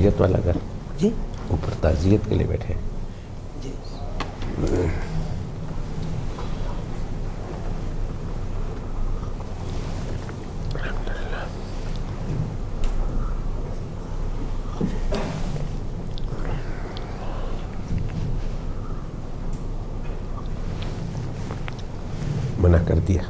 تعزیت والا گھر جی اوپر تعزیت کے لیے بیٹھے ہیں. جی منع کر دیا.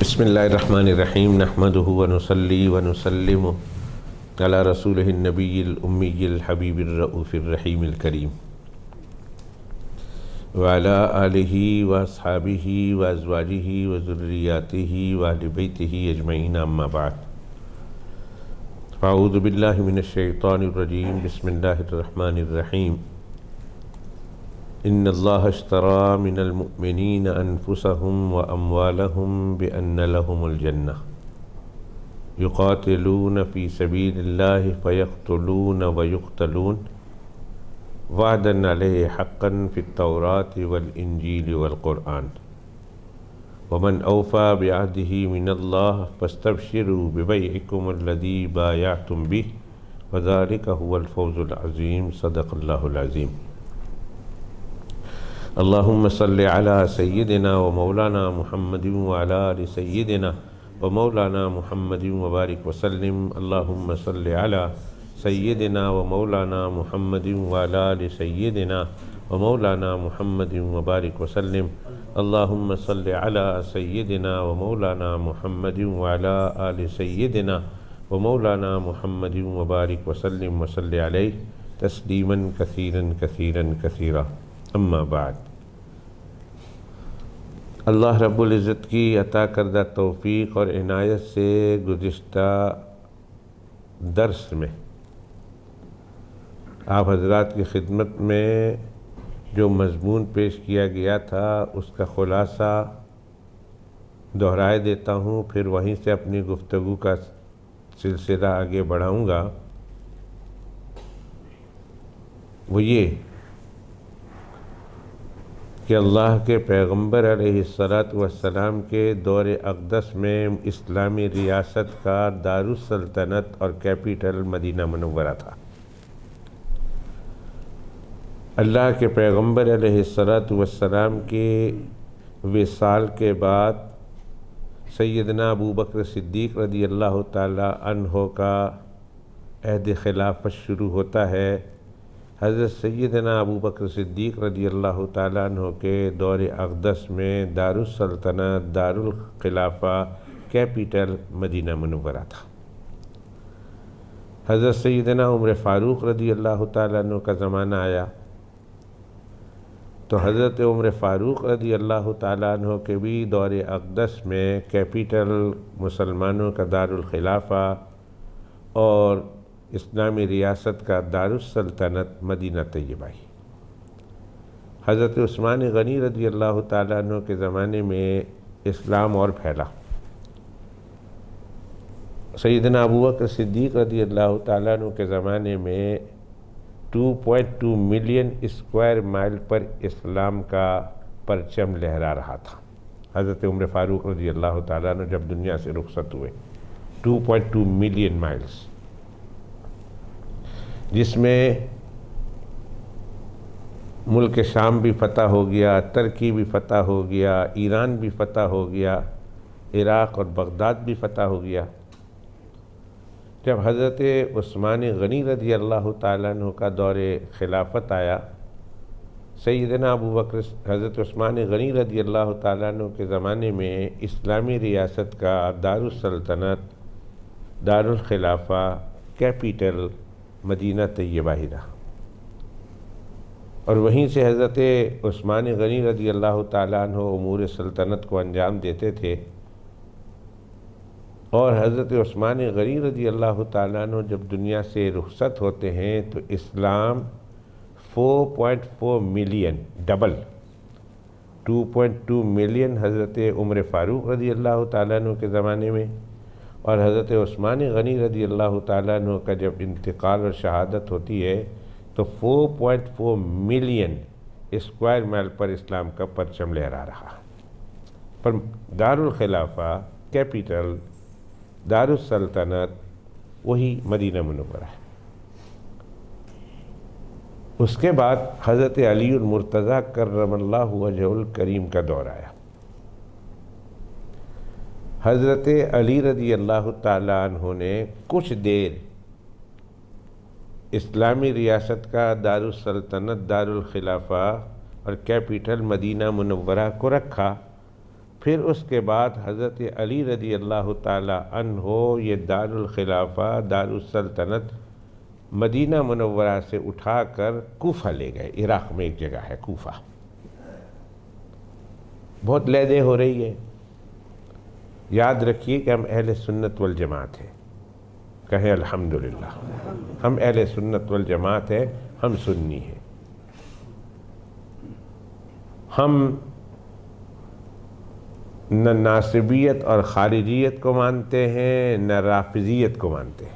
بسم اللہ الرحمن الرحیم نحمدہ ونصلی ونسلم علی رسولہ النبی الامی الحبیب الرؤوف الرحیم الکریم وعلی آلہ واصحابہ وازواجہ وذریاتہ واہل بیتہ اجمعین اما بعد فاعوذ باللہ من الشیطان الرجیم بسم اللہ الرحمن الرحیم ان اللہ اشترى من المؤمنین انفسهم واموالهم بان لهم الجنہ یقاتلون فی سبیل اللہ فیقتلون ویقتلون وعدا علیہ حقا فی التوراۃ والانجیل والقرآن ومن اوفى بعہدہ من اللہ فاستبشروا ببیعکم الذی بایعتم بہ وذلک هو الفوز العظیم. صدق اللہ العظیم. اللہم صلی علی سیدنا و مولانا محمد وعلی آل سیدنا و مولانا محمد وبارک وسلم. اللہم صلی علی سیدنا و مولانا محمد وعلی آل سیدنا و مولانا محمد وبارک وسلم. اللہم صلی علی سیدنا و مولانا محمد وعلی آل سیدنا و مولانا محمد وبارک وسلم وصلی علیہ تسلیما کثیرا کثیرا کثیرا. اما بعد. اللہ رب العزت کی عطا کردہ توفیق اور عنایت سے گزشتہ درس میں آپ حضرات کی خدمت میں جو مضمون پیش کیا گیا تھا اس کا خلاصہ دہرائے دیتا ہوں، پھر وہیں سے اپنی گفتگو کا سلسلہ آگے بڑھاؤں گا. وہ یہ کہ اللہ کے پیغمبر علیہ السلام کے دور اقدس میں اسلامی ریاست کا دارالسلطنت اور کیپٹل مدینہ منورہ تھا. اللہ کے پیغمبر علیہ السلام کے وصال کے بعد سیدنا ابو بکر صدیق رضی اللہ تعالی عنہ کا عہد خلافت شروع ہوتا ہے. حضرت سیدنا ابو بکر صدیق رضی اللہ تعالیٰ عنہ کے دور اقدس میں دارالسلطنت دارالخلافہ کیپٹل مدینہ منورہ تھا. حضرت سیدنا عمر فاروق رضی اللہ تعالیٰ عنہ کا زمانہ آیا تو حضرت عمر فاروق رضی اللہ تعالیٰ عنہ کے بھی دور اقدس میں کیپٹل مسلمانوں کا دارالخلافہ اور اسلامی ریاست کا دارالسلطنت مدینہ طیبہ ہی. حضرت عثمان غنی رضی اللہ تعالیٰ عنہ کے زمانے میں اسلام اور پھیلا. سیدنا ابو بکر صدیق رضی اللہ تعالیٰ عنہ کے زمانے میں 2.2 ملین اسکوائر مائل پر اسلام کا پرچم لہرا رہا تھا. حضرت عمر فاروق رضی اللہ تعالیٰ عنہ جب دنیا سے رخصت ہوئے 2.2 ملین مائلز، جس میں ملک شام بھی فتح ہو گیا، ترکی بھی فتح ہو گیا، ایران بھی فتح ہو گیا، عراق اور بغداد بھی فتح ہو گیا. جب حضرت عثمان غنی رضی اللہ تعالیٰ عنہ کا دور خلافت آیا، سیدنا ابو بکر حضرت عثمان غنی رضی اللہ تعالیٰ عنہ کے زمانے میں اسلامی ریاست کا دارالسلطنت دارالخلافہ کیپٹل مدینہ طیبہ ہی رہا. اور وہیں سے حضرت عثمان غنی رضی اللہ تعالیٰ عنہ امور سلطنت کو انجام دیتے تھے. اور حضرت عثمان غنی رضی اللہ تعالیٰ عنہ جب دنیا سے رخصت ہوتے ہیں تو اسلام 4.4 ملین ڈبل 2.2 ملین حضرت عمر فاروق رضی اللہ تعالیٰ عنہ کے زمانے میں، اور حضرت عثمان غنی رضی اللہ تعالیٰ عنہ کا جب انتقال اور شہادت ہوتی ہے تو 4.4 ملین اسکوائر میل پر اسلام کا پرچم لہرا رہا، پر دارالخلافہ کیپٹل دارالسلطنت وہی مدینہ منورہ ہے۔ اس کے بعد حضرت علی المرتضیٰ کرم اللہ وجہہ الکریم کا دور آیا۔ حضرت علی رضی اللہ تعالیٰ عنہ نے کچھ دیر اسلامی ریاست کا دارالسلطنت دارالخلافہ اور کیپٹل مدینہ منورہ کو رکھا، پھر اس کے بعد حضرت علی رضی اللہ تعالیٰ عنہ یہ دارالخلافہ دارالسلطنت مدینہ منورہ سے اٹھا کر کوفہ لے گئے۔ عراق میں ایک جگہ ہے کوفہ، بہت لیدے ہو رہی ہے۔ یاد رکھیے کہ ہم اہل سنت والجماعت ہیں، کہیں الحمدللہ، ہم اہل سنت والجماعت ہیں، ہم سنی ہیں۔ ہم نہ ناصبیت اور خارجیت کو مانتے ہیں، نہ رافضیت کو مانتے ہیں۔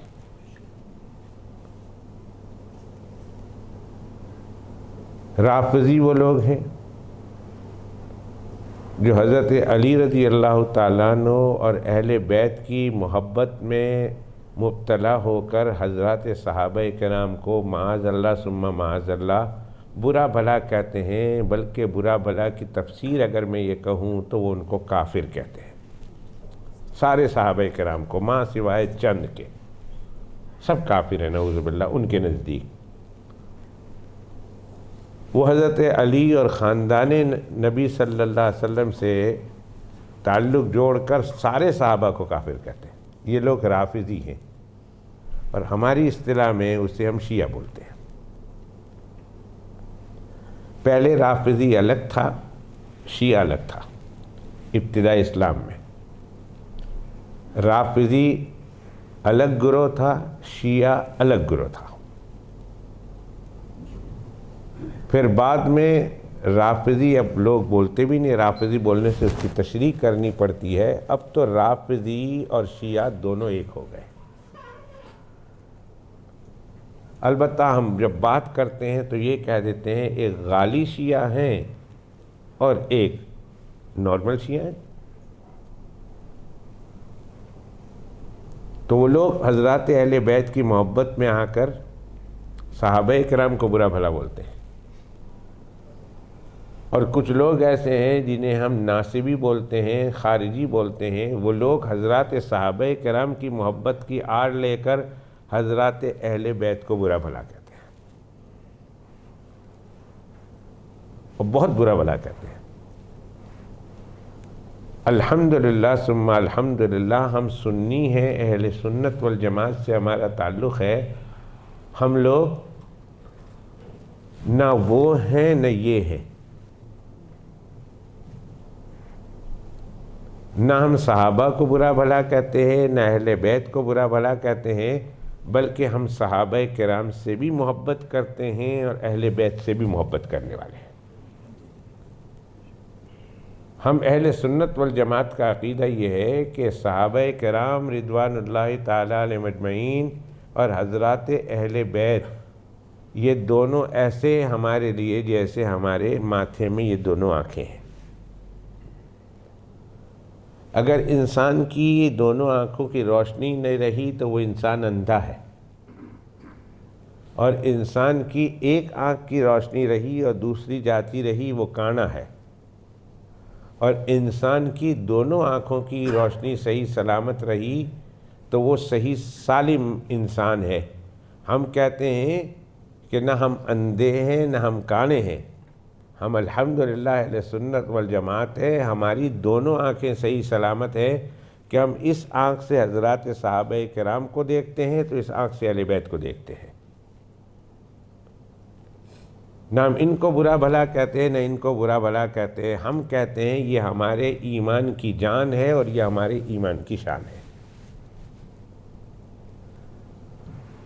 رافضی وہ لوگ ہیں جو حضرت علی رضی اللہ تعالیٰ عنہ اور اہل بیت کی محبت میں مبتلا ہو کر حضرات صحابہ کرام کو معاذ اللہ ثم معاذ اللہ برا بھلا کہتے ہیں، بلکہ برا بھلا کی تفسیر اگر میں یہ کہوں تو وہ ان کو کافر کہتے ہیں۔ سارے صحابہ کرام کو ماں سوائے چند کے سب کافر ہیں نعوذ باللہ ان کے نزدیک۔ وہ حضرت علی اور خاندان نبی صلی اللہ علیہ وسلم سے تعلق جوڑ کر سارے صحابہ کو کافر کہتے ہیں۔ یہ لوگ رافضی ہیں، اور ہماری اصطلاح میں اسے ہم شیعہ بولتے ہیں۔ پہلے رافضی الگ تھا، شیعہ الگ تھا۔ ابتدائی اسلام میں رافضی الگ گروہ تھا، شیعہ الگ گروہ تھا۔ پھر بعد میں رافضی، اب لوگ بولتے بھی نہیں، رافضی بولنے سے اس کی تشریح کرنی پڑتی ہے، اب تو رافضی اور شیعہ دونوں ایک ہو گئے۔ البتہ ہم جب بات کرتے ہیں تو یہ کہہ دیتے ہیں ایک غالی شیعہ ہیں اور ایک نارمل شیعہ ہیں۔ تو وہ لوگ حضرات اہل بیت کی محبت میں آ کر صحابہ کرام کو برا بھلا بولتے ہیں، اور کچھ لوگ ایسے ہیں جنہیں ہم ناصبی بولتے ہیں، خارجی بولتے ہیں۔ وہ لوگ حضرات صحابہ کرام کی محبت کی آڑ لے کر حضرات اہل بیت کو برا بھلا کہتے ہیں، اور بہت برا بھلا کہتے ہیں۔ الحمدللہ ثم الحمدللہ ہم سنی ہیں، اہل سنت والجماعت سے ہمارا تعلق ہے۔ ہم لوگ نہ وہ ہیں نہ یہ ہیں، نہ ہم صحابہ کو برا بھلا کہتے ہیں، نہ اہل بیت کو برا بھلا کہتے ہیں، بلکہ ہم صحابہ کرام سے بھی محبت کرتے ہیں اور اہل بیت سے بھی محبت کرنے والے ہیں۔ ہم اہل سنت والجماعت کا عقیدہ یہ ہے کہ صحابہ کرام رضوان اللہ تعالی علیہم اجمعین اور حضرات اہل بیت یہ دونوں ایسے ہمارے لیے جیسے ہمارے ماتھے میں یہ دونوں آنکھیں ہیں۔ اگر انسان کی دونوں آنکھوں کی روشنی نہیں رہی تو وہ انسان اندھا ہے، اور انسان کی ایک آنکھ کی روشنی رہی اور دوسری جاتی رہی وہ کانا ہے، اور انسان کی دونوں آنکھوں کی روشنی صحیح سلامت رہی تو وہ صحیح سالم انسان ہے۔ ہم کہتے ہیں کہ نہ ہم اندھے ہیں نہ ہم کانے ہیں، ہم الحمدللہ اہل سنت والجماعت ہے، ہماری دونوں آنکھیں صحیح سلامت ہے کہ ہم اس آنکھ سے حضرات صحابہ کرام کو دیکھتے ہیں تو اس آنکھ سے اہل بیت کو دیکھتے ہیں۔ نہ ہم ان کو برا بھلا کہتے ہیں نہ ان کو برا بھلا کہتے ہیں، ہم کہتے ہیں یہ ہمارے ایمان کی جان ہے اور یہ ہمارے ایمان کی شان ہے۔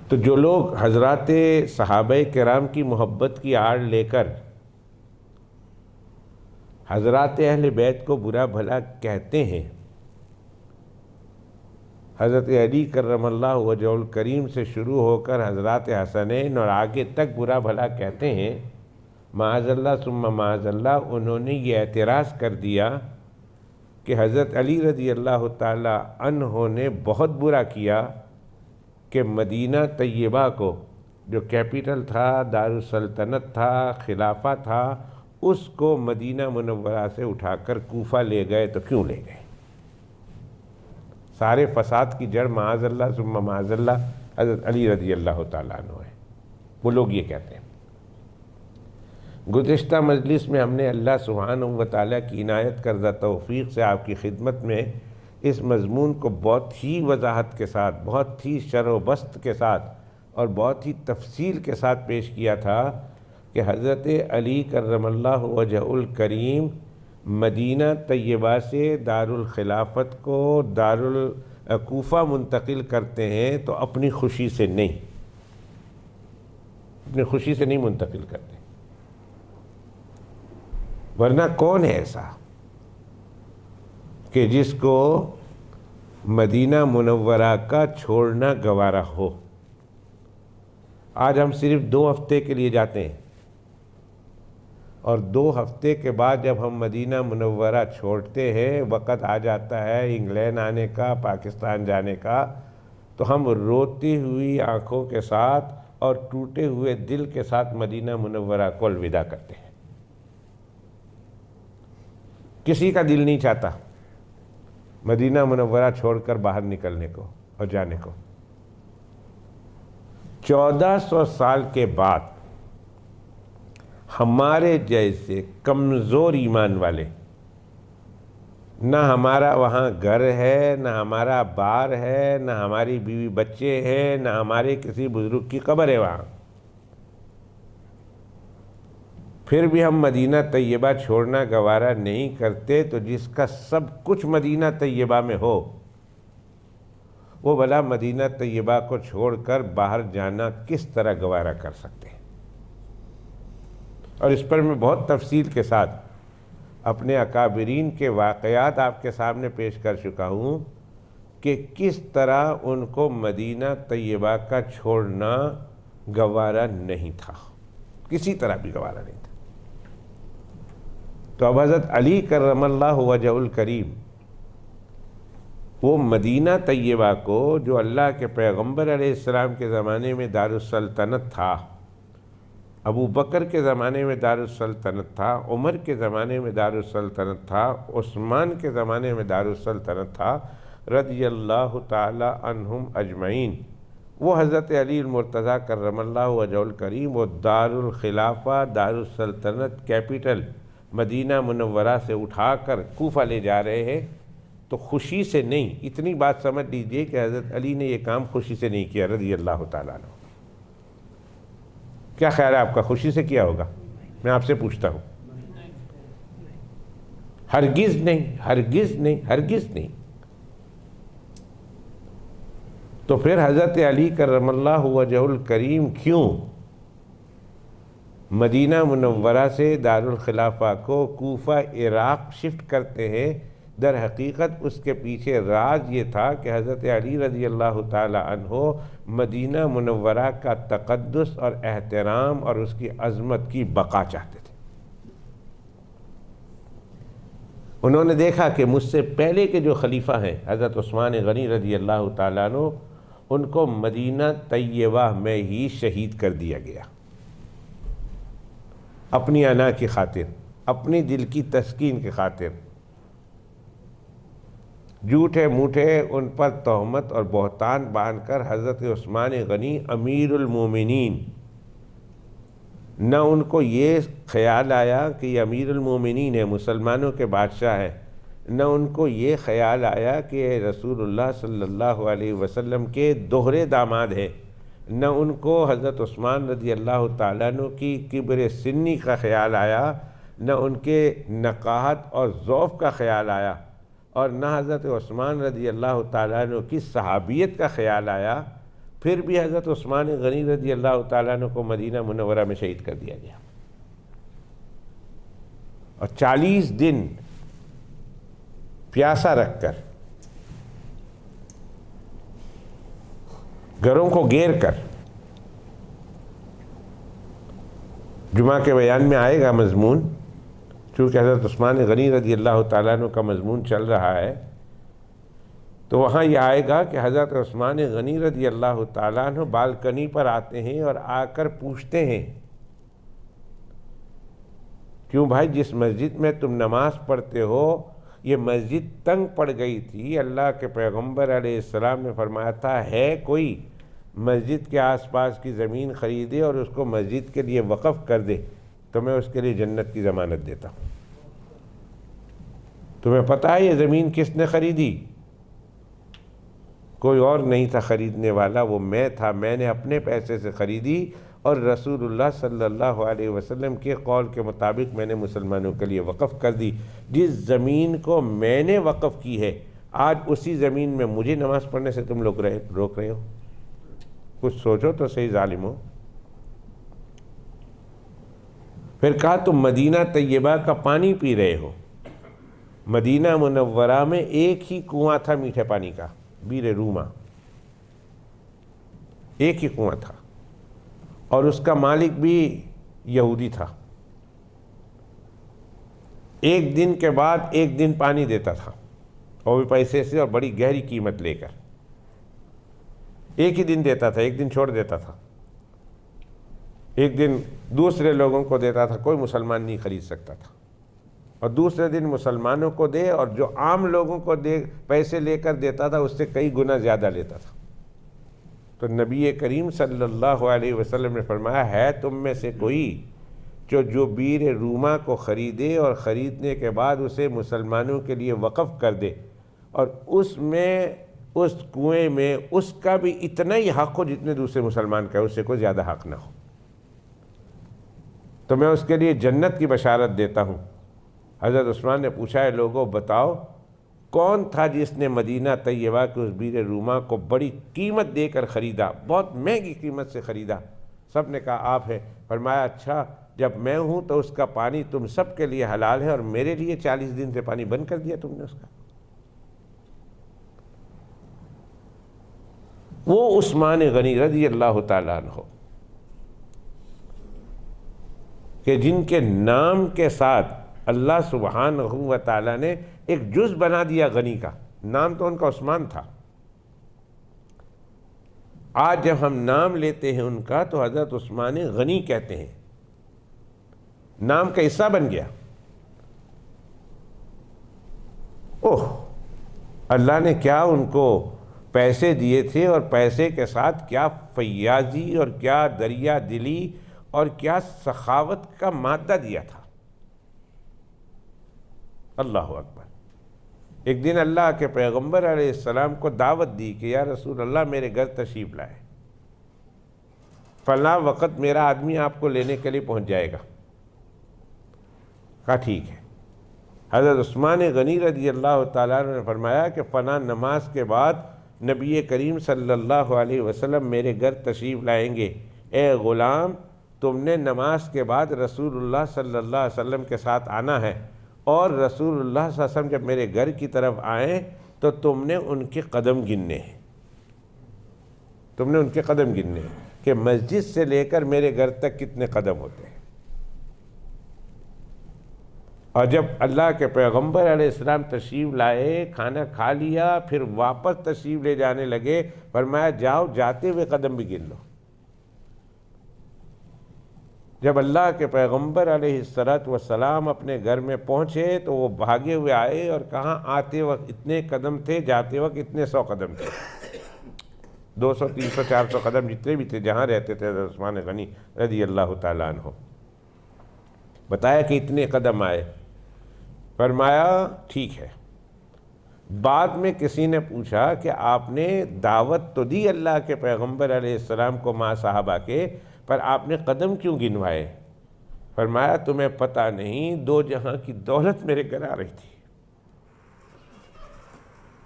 تو جو لوگ حضرات صحابہ کرام کی محبت کی آڑ لے کر حضرات اہل بیت کو برا بھلا کہتے ہیں، حضرت علی کرم اللہ وجہ الکریم سے شروع ہو کر حضرات حسنین اور آگے تک برا بھلا کہتے ہیں، معاذ اللہ ثم معاذ اللہ انہوں نے یہ اعتراض کر دیا کہ حضرت علی رضی اللہ تعالی عنہ نے بہت برا کیا کہ مدینہ طیبہ کو، جو کیپٹل تھا، دارالسلطنت تھا، خلافہ تھا، اس کو مدینہ منورہ سے اٹھا کر کوفہ لے گئے تو کیوں لے گئے؟ سارے فساد کی جڑ معاذ اللہ ثم معاذ اللہ حضرت علی رضی اللہ تعالیٰ عنہ ہے، وہ لوگ یہ کہتے ہیں۔ گزشتہ مجلس میں ہم نے اللہ سبحانہ و تعالیٰ کی عنایت کردہ توفیق سے آپ کی خدمت میں اس مضمون کو بہت ہی وضاحت کے ساتھ، بہت ہی شرح و بسط کے ساتھ اور بہت ہی تفصیل کے ساتھ پیش کیا تھا کہ حضرت علی کرم اللہ وجہ الکریم مدینہ طیبہ سے دارالخلافت کو دارالکوفہ منتقل کرتے ہیں تو اپنی خوشی سے نہیں، اپنی خوشی سے نہیں منتقل کرتے، ورنہ کون ہے ایسا کہ جس کو مدینہ منورہ کا چھوڑنا گوارا ہو؟ آج ہم صرف 2 ہفتے کے لیے جاتے ہیں، اور 2 ہفتے کے بعد جب ہم مدینہ منورہ چھوڑتے ہیں، وقت آ جاتا ہے انگلینڈ آنے کا، پاکستان جانے کا، تو ہم روتی ہوئی آنکھوں کے ساتھ اور ٹوٹے ہوئے دل کے ساتھ مدینہ منورہ کو الوداع کرتے ہیں۔ کسی کا دل نہیں چاہتا مدینہ منورہ چھوڑ کر باہر نکلنے کو اور جانے کو۔ 1400 سال کے بعد ہمارے جیسے کمزور ایمان والے، نہ ہمارا وہاں گھر ہے، نہ ہمارا بار ہے، نہ ہماری بیوی بچے ہیں، نہ ہمارے کسی بزرگ کی قبر ہے وہاں، پھر بھی ہم مدینہ طیبہ چھوڑنا گوارا نہیں کرتے، تو جس کا سب کچھ مدینہ طیبہ میں ہو وہ بھلا مدینہ طیبہ کو چھوڑ کر باہر جانا کس طرح گوارا کر سکتے ہیں؟ اور اس پر میں بہت تفصیل کے ساتھ اپنے اکابرین کے واقعات آپ کے سامنے پیش کر چکا ہوں کہ کس طرح ان کو مدینہ طیبہ کا چھوڑنا گوارا نہیں تھا، کسی طرح بھی گوارا نہیں تھا۔ تو اب حضرت علی کرم اللہ وجہ الکریم وہ مدینہ طیبہ کو، جو اللہ کے پیغمبر علیہ السلام کے زمانے میں دارالسلطنت تھا، ابو بکر کے زمانے میں دارالسلطنت تھا، عمر کے زمانے میں دارالسلطنت تھا، عثمان کے زمانے میں دارالسلطنت تھا، رضی اللہ تعالی عنہم اجمعین، وہ حضرت علی المرتضیٰ کرم اللہ وجہ الکریم وہ دارالخلافہ، دارالسلطنت، کیپٹل مدینہ منورہ سے اٹھا کر کوفہ لے جا رہے ہیں، تو خوشی سے نہیں۔ اتنی بات سمجھ لیجئے کہ حضرت علی نے یہ کام خوشی سے نہیں کیا رضی اللہ تعالیٰ عنہ۔ کیا خیال ہے آپ کا، خوشی سے کیا ہوگا؟ میں آپ سے پوچھتا ہوں۔ ہرگز نہیں، ہرگز نہیں، ہرگز نہیں۔ تو پھر حضرت علی کرم اللہ وجہ الکریم کیوں مدینہ منورہ سے دارالخلافہ کو کوفہ عراق شفٹ کرتے ہیں؟ در حقیقت اس کے پیچھے راز یہ تھا کہ حضرت علی رضی اللہ تعالی عنہ مدینہ منورہ کا تقدس اور احترام اور اس کی عظمت کی بقا چاہتے تھے۔ انہوں نے دیکھا کہ مجھ سے پہلے کے جو خلیفہ ہیں حضرت عثمان غنی رضی اللہ تعالیٰ عنہ، ان کو مدینہ طیبہ میں ہی شہید کر دیا گیا، اپنی انا کی خاطر، اپنی دل کی تسکین کی خاطر۔ جھوٹے موٹے ان پر تہمت اور بہتان باندھ کر حضرت عثمان غنی امیر المومنین، نہ ان کو یہ خیال آیا کہ یہ امیر المومنین ہے، مسلمانوں کے بادشاہ ہے، نہ ان کو یہ خیال آیا کہ یہ رسول اللہ صلی اللہ علیہ وسلم کے دوہرے داماد ہے، نہ ان کو حضرت عثمان رضی اللہ تعالیٰ عنہ کی کبر سنی کا خیال آیا، نہ ان کے نقاہت اور ذوف کا خیال آیا، اور نہ حضرت عثمان رضی اللہ تعالیٰ عنہ کی صحابیت کا خیال آیا۔ پھر بھی حضرت عثمان غنی رضی اللہ تعالیٰ عنہ کو مدینہ منورہ میں شہید کر دیا گیا، اور 40 دن پیاسا رکھ کر گھروں کو گھیر کر. جمعہ کے بیان میں آئے گا مضمون، چونکہ حضرت عثمان غنی رضی اللہ تعالیٰ عنہ کا مضمون چل رہا ہے، تو وہاں یہ آئے گا کہ حضرت عثمان غنی رضی اللہ تعالیٰ عنہ بالکنی پر آتے ہیں اور آ کر پوچھتے ہیں، کیوں بھائی جس مسجد میں تم نماز پڑھتے ہو یہ مسجد تنگ پڑ گئی تھی، اللہ کے پیغمبر علیہ السلام نے فرمایا تھا ہے کوئی مسجد کے آس پاس کی زمین خریدے اور اس کو مسجد کے لیے وقف کر دے تو میں اس کے لیے جنت کی ضمانت دیتا ہوں. تمہیں پتہ ہے یہ زمین کس نے خریدی؟ کوئی اور نہیں تھا خریدنے والا، وہ میں تھا. میں نے اپنے پیسے سے خریدی اور رسول اللہ صلی اللہ علیہ وسلم کے قول کے مطابق میں نے مسلمانوں کے لیے وقف کر دی. جس زمین کو میں نے وقف کی ہے آج اسی زمین میں مجھے نماز پڑھنے سے تم لوگ روک رہے ہو. کچھ سوچو تو صحیح ظالمو. پھر کہا تم مدینہ طیبہ کا پانی پی رہے ہو. مدینہ منورہ میں ایک ہی کنواں تھا میٹھے پانی کا، بیر روما، ایک ہی کنواں تھا اور اس کا مالک بھی یہودی تھا. ایک دن کے بعد ایک دن پانی دیتا تھا، اور بھی پیسے سے اور بڑی گہری قیمت لے کر. ایک ہی دن دیتا تھا، ایک دن چھوڑ دیتا تھا. ایک دن دوسرے لوگوں کو دیتا تھا، کوئی مسلمان نہیں خرید سکتا تھا، اور دوسرے دن مسلمانوں کو دے، اور جو عام لوگوں کو دے پیسے لے کر دیتا تھا اس سے کئی گنا زیادہ لیتا تھا. تو نبی کریم صلی اللہ علیہ وسلم نے فرمایا ہے تم میں سے کوئی جو بیر روما کو خریدے اور خریدنے کے بعد اسے مسلمانوں کے لیے وقف کر دے، اور اس کنویں میں اس کا بھی اتنا ہی حق ہو جتنے دوسرے مسلمان کا ہے، اس سے کوئی زیادہ حق نہ ہو، تو میں اس کے لیے جنت کی بشارت دیتا ہوں. حضرت عثمان نے پوچھا ہے لوگوں بتاؤ کون تھا جس نے مدینہ طیبہ کے اس بیر روما کو بڑی قیمت دے کر خریدا، بہت مہنگی قیمت سے خریدا؟ سب نے کہا آپ ہے. فرمایا اچھا جب میں ہوں تو اس کا پانی تم سب کے لیے حلال ہے اور میرے لیے 40 دن سے پانی بند کر دیا تم نے اس کا. وہ عثمان غنی رضی اللہ تعالیٰ عنہ کہ جن کے نام کے ساتھ اللہ سبحانہ و تعالیٰ نے ایک جز بنا دیا غنی کا. نام تو ان کا عثمان تھا. آج جب ہم نام لیتے ہیں ان کا تو حضرت عثمان غنی کہتے ہیں، نام کا حصہ بن گیا. اوہ اللہ نے کیا ان کو پیسے دیے تھے، اور پیسے کے ساتھ کیا فیاضی اور کیا دریا دلی اور کیا سخاوت کا مادہ دیا تھا. اللہ اکبر. ایک دن اللہ کے پیغمبر علیہ السلام کو دعوت دی کہ یا رسول اللہ میرے گھر تشریف لائے، فلاں وقت میرا آدمی آپ کو لینے کے لیے پہنچ جائے گا. کہا ٹھیک ہے. حضرت عثمان غنی رضی اللہ تعالیٰ عنہ نے فرمایا کہ فلاں نماز کے بعد نبی کریم صلی اللہ علیہ وسلم میرے گھر تشریف لائیں گے. اے غلام تم نے نماز کے بعد رسول اللہ صلی اللہ علیہ وسلم کے ساتھ آنا ہے، اور رسول اللہ صلی اللہ علیہ وسلم جب میرے گھر کی طرف آئیں تو تم نے ان کے قدم گننے ہیں. تم نے ان کے قدم گننے ہیں کہ مسجد سے لے کر میرے گھر تک کتنے قدم ہوتے ہیں. اور جب اللہ کے پیغمبر علیہ السلام تشریف لائے، کھانا کھا لیا، پھر واپس تشریف لے جانے لگے، فرمایا جاؤ جاتے ہوئے قدم بھی گن لو. جب اللہ کے پیغمبر علیہ السلام اپنے گھر میں پہنچے تو وہ بھاگے ہوئے آئے اور کہاں آتے وقت اتنے قدم تھے، جاتے وقت اتنے 100 قدم تھے. 200 300 400 قدم جتنے بھی تھے جہاں رہتے تھے حضرت عثمان غنی رضی اللہ تعالیٰ عنہ. بتایا کہ اتنے قدم آئے. فرمایا ٹھیک ہے. بعد میں کسی نے پوچھا کہ آپ نے دعوت تو دی اللہ کے پیغمبر علیہ السلام کو ماں صحابہ کے، پر آپ نے قدم کیوں گنوائے؟ فرمایا تمہیں پتہ نہیں 2 جہاں کی دولت میرے گھر آ رہی تھی.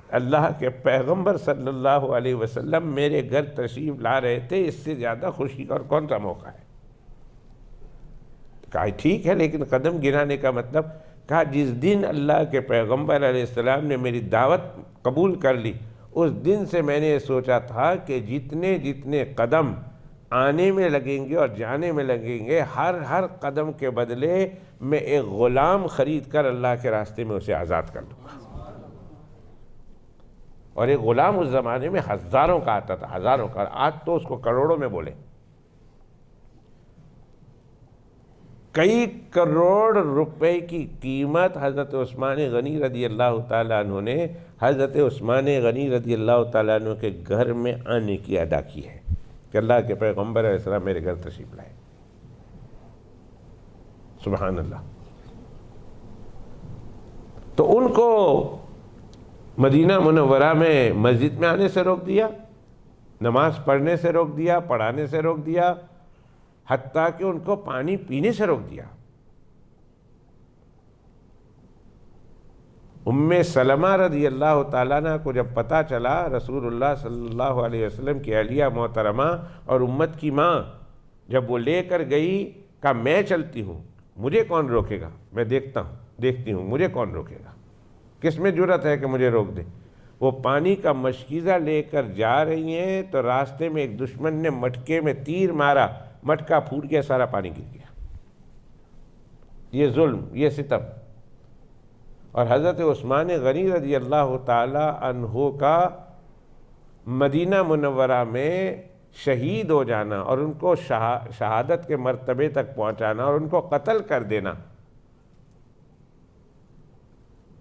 اللہ کے پیغمبر صلی اللہ علیہ وسلم میرے گھر تشریف لا رہے تھے، اس سے زیادہ خوشی کا اور کون سا موقع ہے؟ کہا ٹھیک ہے لیکن قدم گنانے کا مطلب؟ کہا جس دن اللہ کے پیغمبر علیہ السلام نے میری دعوت قبول کر لی اس دن سے میں نے یہ سوچا تھا کہ جتنے جتنے قدم آنے میں لگیں گے اور جانے میں لگیں گے، ہر قدم کے بدلے میں ایک غلام خرید کر اللہ کے راستے میں اسے آزاد کر دوں گا۔ اور ایک غلام اس زمانے میں ہزاروں کا آتا تھا، ہزاروں کا، آج تو اس کو کروڑوں میں بولے۔ کئی کروڑ روپے کی قیمت حضرت عثمان غنی رضی اللہ تعالیٰ عنہ نے حضرت عثمان غنی رضی اللہ تعالیٰ عنہ کے گھر میں آنے کی ادا کی ہے کہ اللہ کے پیغمبر علیہ السلام میرے گھر تشریف لائے۔ سبحان اللہ۔ تو ان کو مدینہ منورہ میں مسجد میں آنے سے روک دیا، نماز پڑھنے سے روک دیا، پڑھانے سے روک دیا، حتیٰ کہ ان کو پانی پینے سے روک دیا۔ ام سلمہ رضی اللہ تعالیٰ عنہ کو جب پتہ چلا رسول اللہ صلی اللہ علیہ وسلم کی اہلیہ محترمہ اور امت کی ماں، جب وہ لے کر گئی، کہا میں چلتی ہوں، مجھے کون روکے گا، میں دیکھتی ہوں مجھے کون روکے گا، کس میں جرأت ہے کہ مجھے روک دے۔ وہ پانی کا مشکیزہ لے کر جا رہی ہیں تو راستے میں ایک دشمن نے مٹکے میں تیر مارا، مٹکا پھوٹ گیا، سارا پانی گر گیا۔ یہ ظلم، یہ ستم۔ اور حضرت عثمان غنی رضی اللہ تعالی عنہ کا مدینہ منورہ میں شہید ہو جانا اور ان کو شہادت کے مرتبے تک پہنچانا اور ان کو قتل کر دینا،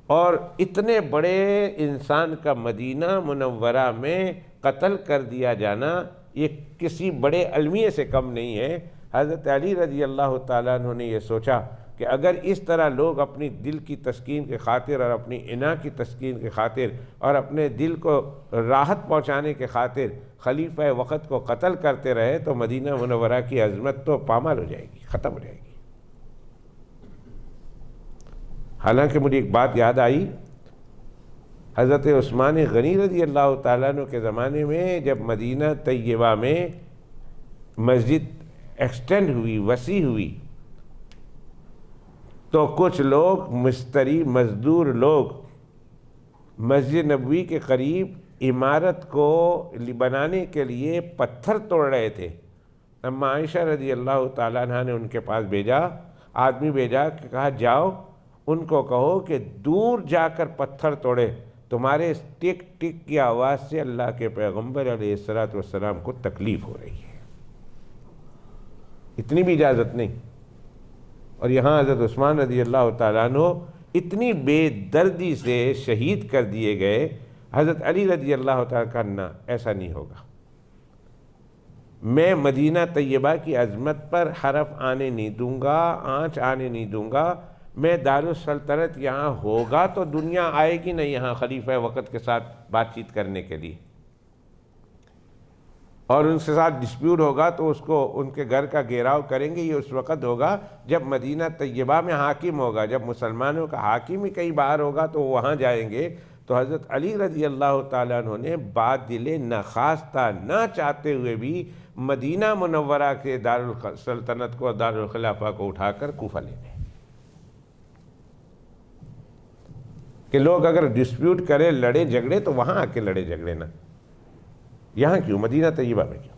اور اتنے بڑے انسان کا مدینہ منورہ میں قتل کر دیا جانا، یہ کسی بڑے المیے سے کم نہیں ہے۔ حضرت علی رضی اللہ تعالیٰ عنہ نے یہ سوچا کہ اگر اس طرح لوگ اپنی دل کی تسکین کی خاطر اور اپنی انا کی تسکین کی خاطر اور اپنے دل کو راحت پہنچانے کے خاطر خلیفہ وقت کو قتل کرتے رہے تو مدینہ منورہ کی عظمت تو پامال ہو جائے گی، ختم ہو جائے گی۔ حالانکہ مجھے ایک بات یاد آئی، حضرت عثمان غنی رضی اللہ تعالیٰ عنہ کے زمانے میں جب مدینہ طیبہ میں مسجد ایکسٹینڈ ہوئی، وسیع ہوئی، تو کچھ لوگ مستری مزدور لوگ مسجد نبوی کے قریب عمارت کو بنانے کے لیے پتھر توڑ رہے تھے۔ اما عائشہ رضی اللہ تعالیٰ عنہ نے ان کے پاس آدمی بھیجا کہ کہا جاؤ ان کو کہو کہ دور جا کر پتھر توڑے، تمہارے اس ٹک ٹک کی آواز سے اللہ کے پیغمبر علیہ السلام کو تکلیف ہو رہی ہے۔ اتنی بھی اجازت نہیں۔ اور یہاں حضرت عثمان رضی اللہ تعالیٰ عنہ اتنی بے دردی سے شہید کر دیے گئے۔ حضرت علی رضی اللہ تعالیٰ کا نہ، ایسا نہیں ہوگا، میں مدینہ طیبہ کی عظمت پر حرف آنے نہیں دوں گا، آنچ آنے نہیں دوں گا۔ میں دارالسلطنت یہاں ہوگا تو دنیا آئے گی نہیں یہاں خلیفہ وقت کے ساتھ بات چیت کرنے کے لیے، اور ان کے ساتھ ڈسپیوٹ ہوگا تو اس کو ان کے گھر کا گھیراؤ کریں گے۔ یہ اس وقت ہوگا جب مدینہ طیبہ میں حاکم ہوگا، جب مسلمانوں کا حاکم ہی کہیں باہر ہوگا تو وہاں جائیں گے۔ تو حضرت علی رضی اللہ تعالیٰ عنہ نے بادل نخواستہ نہ چاہتے ہوئے بھی مدینہ منورہ کے دارالسلطنت کو، دارالخلافہ کو اٹھا کر کوفہ لے گئے کہ لوگ اگر ڈسپیوٹ کرے، لڑے جھگڑے تو وہاں آ کے لڑے جھگڑے نا، یہاں کیوں، مدینہ طیبہ میں کیوں۔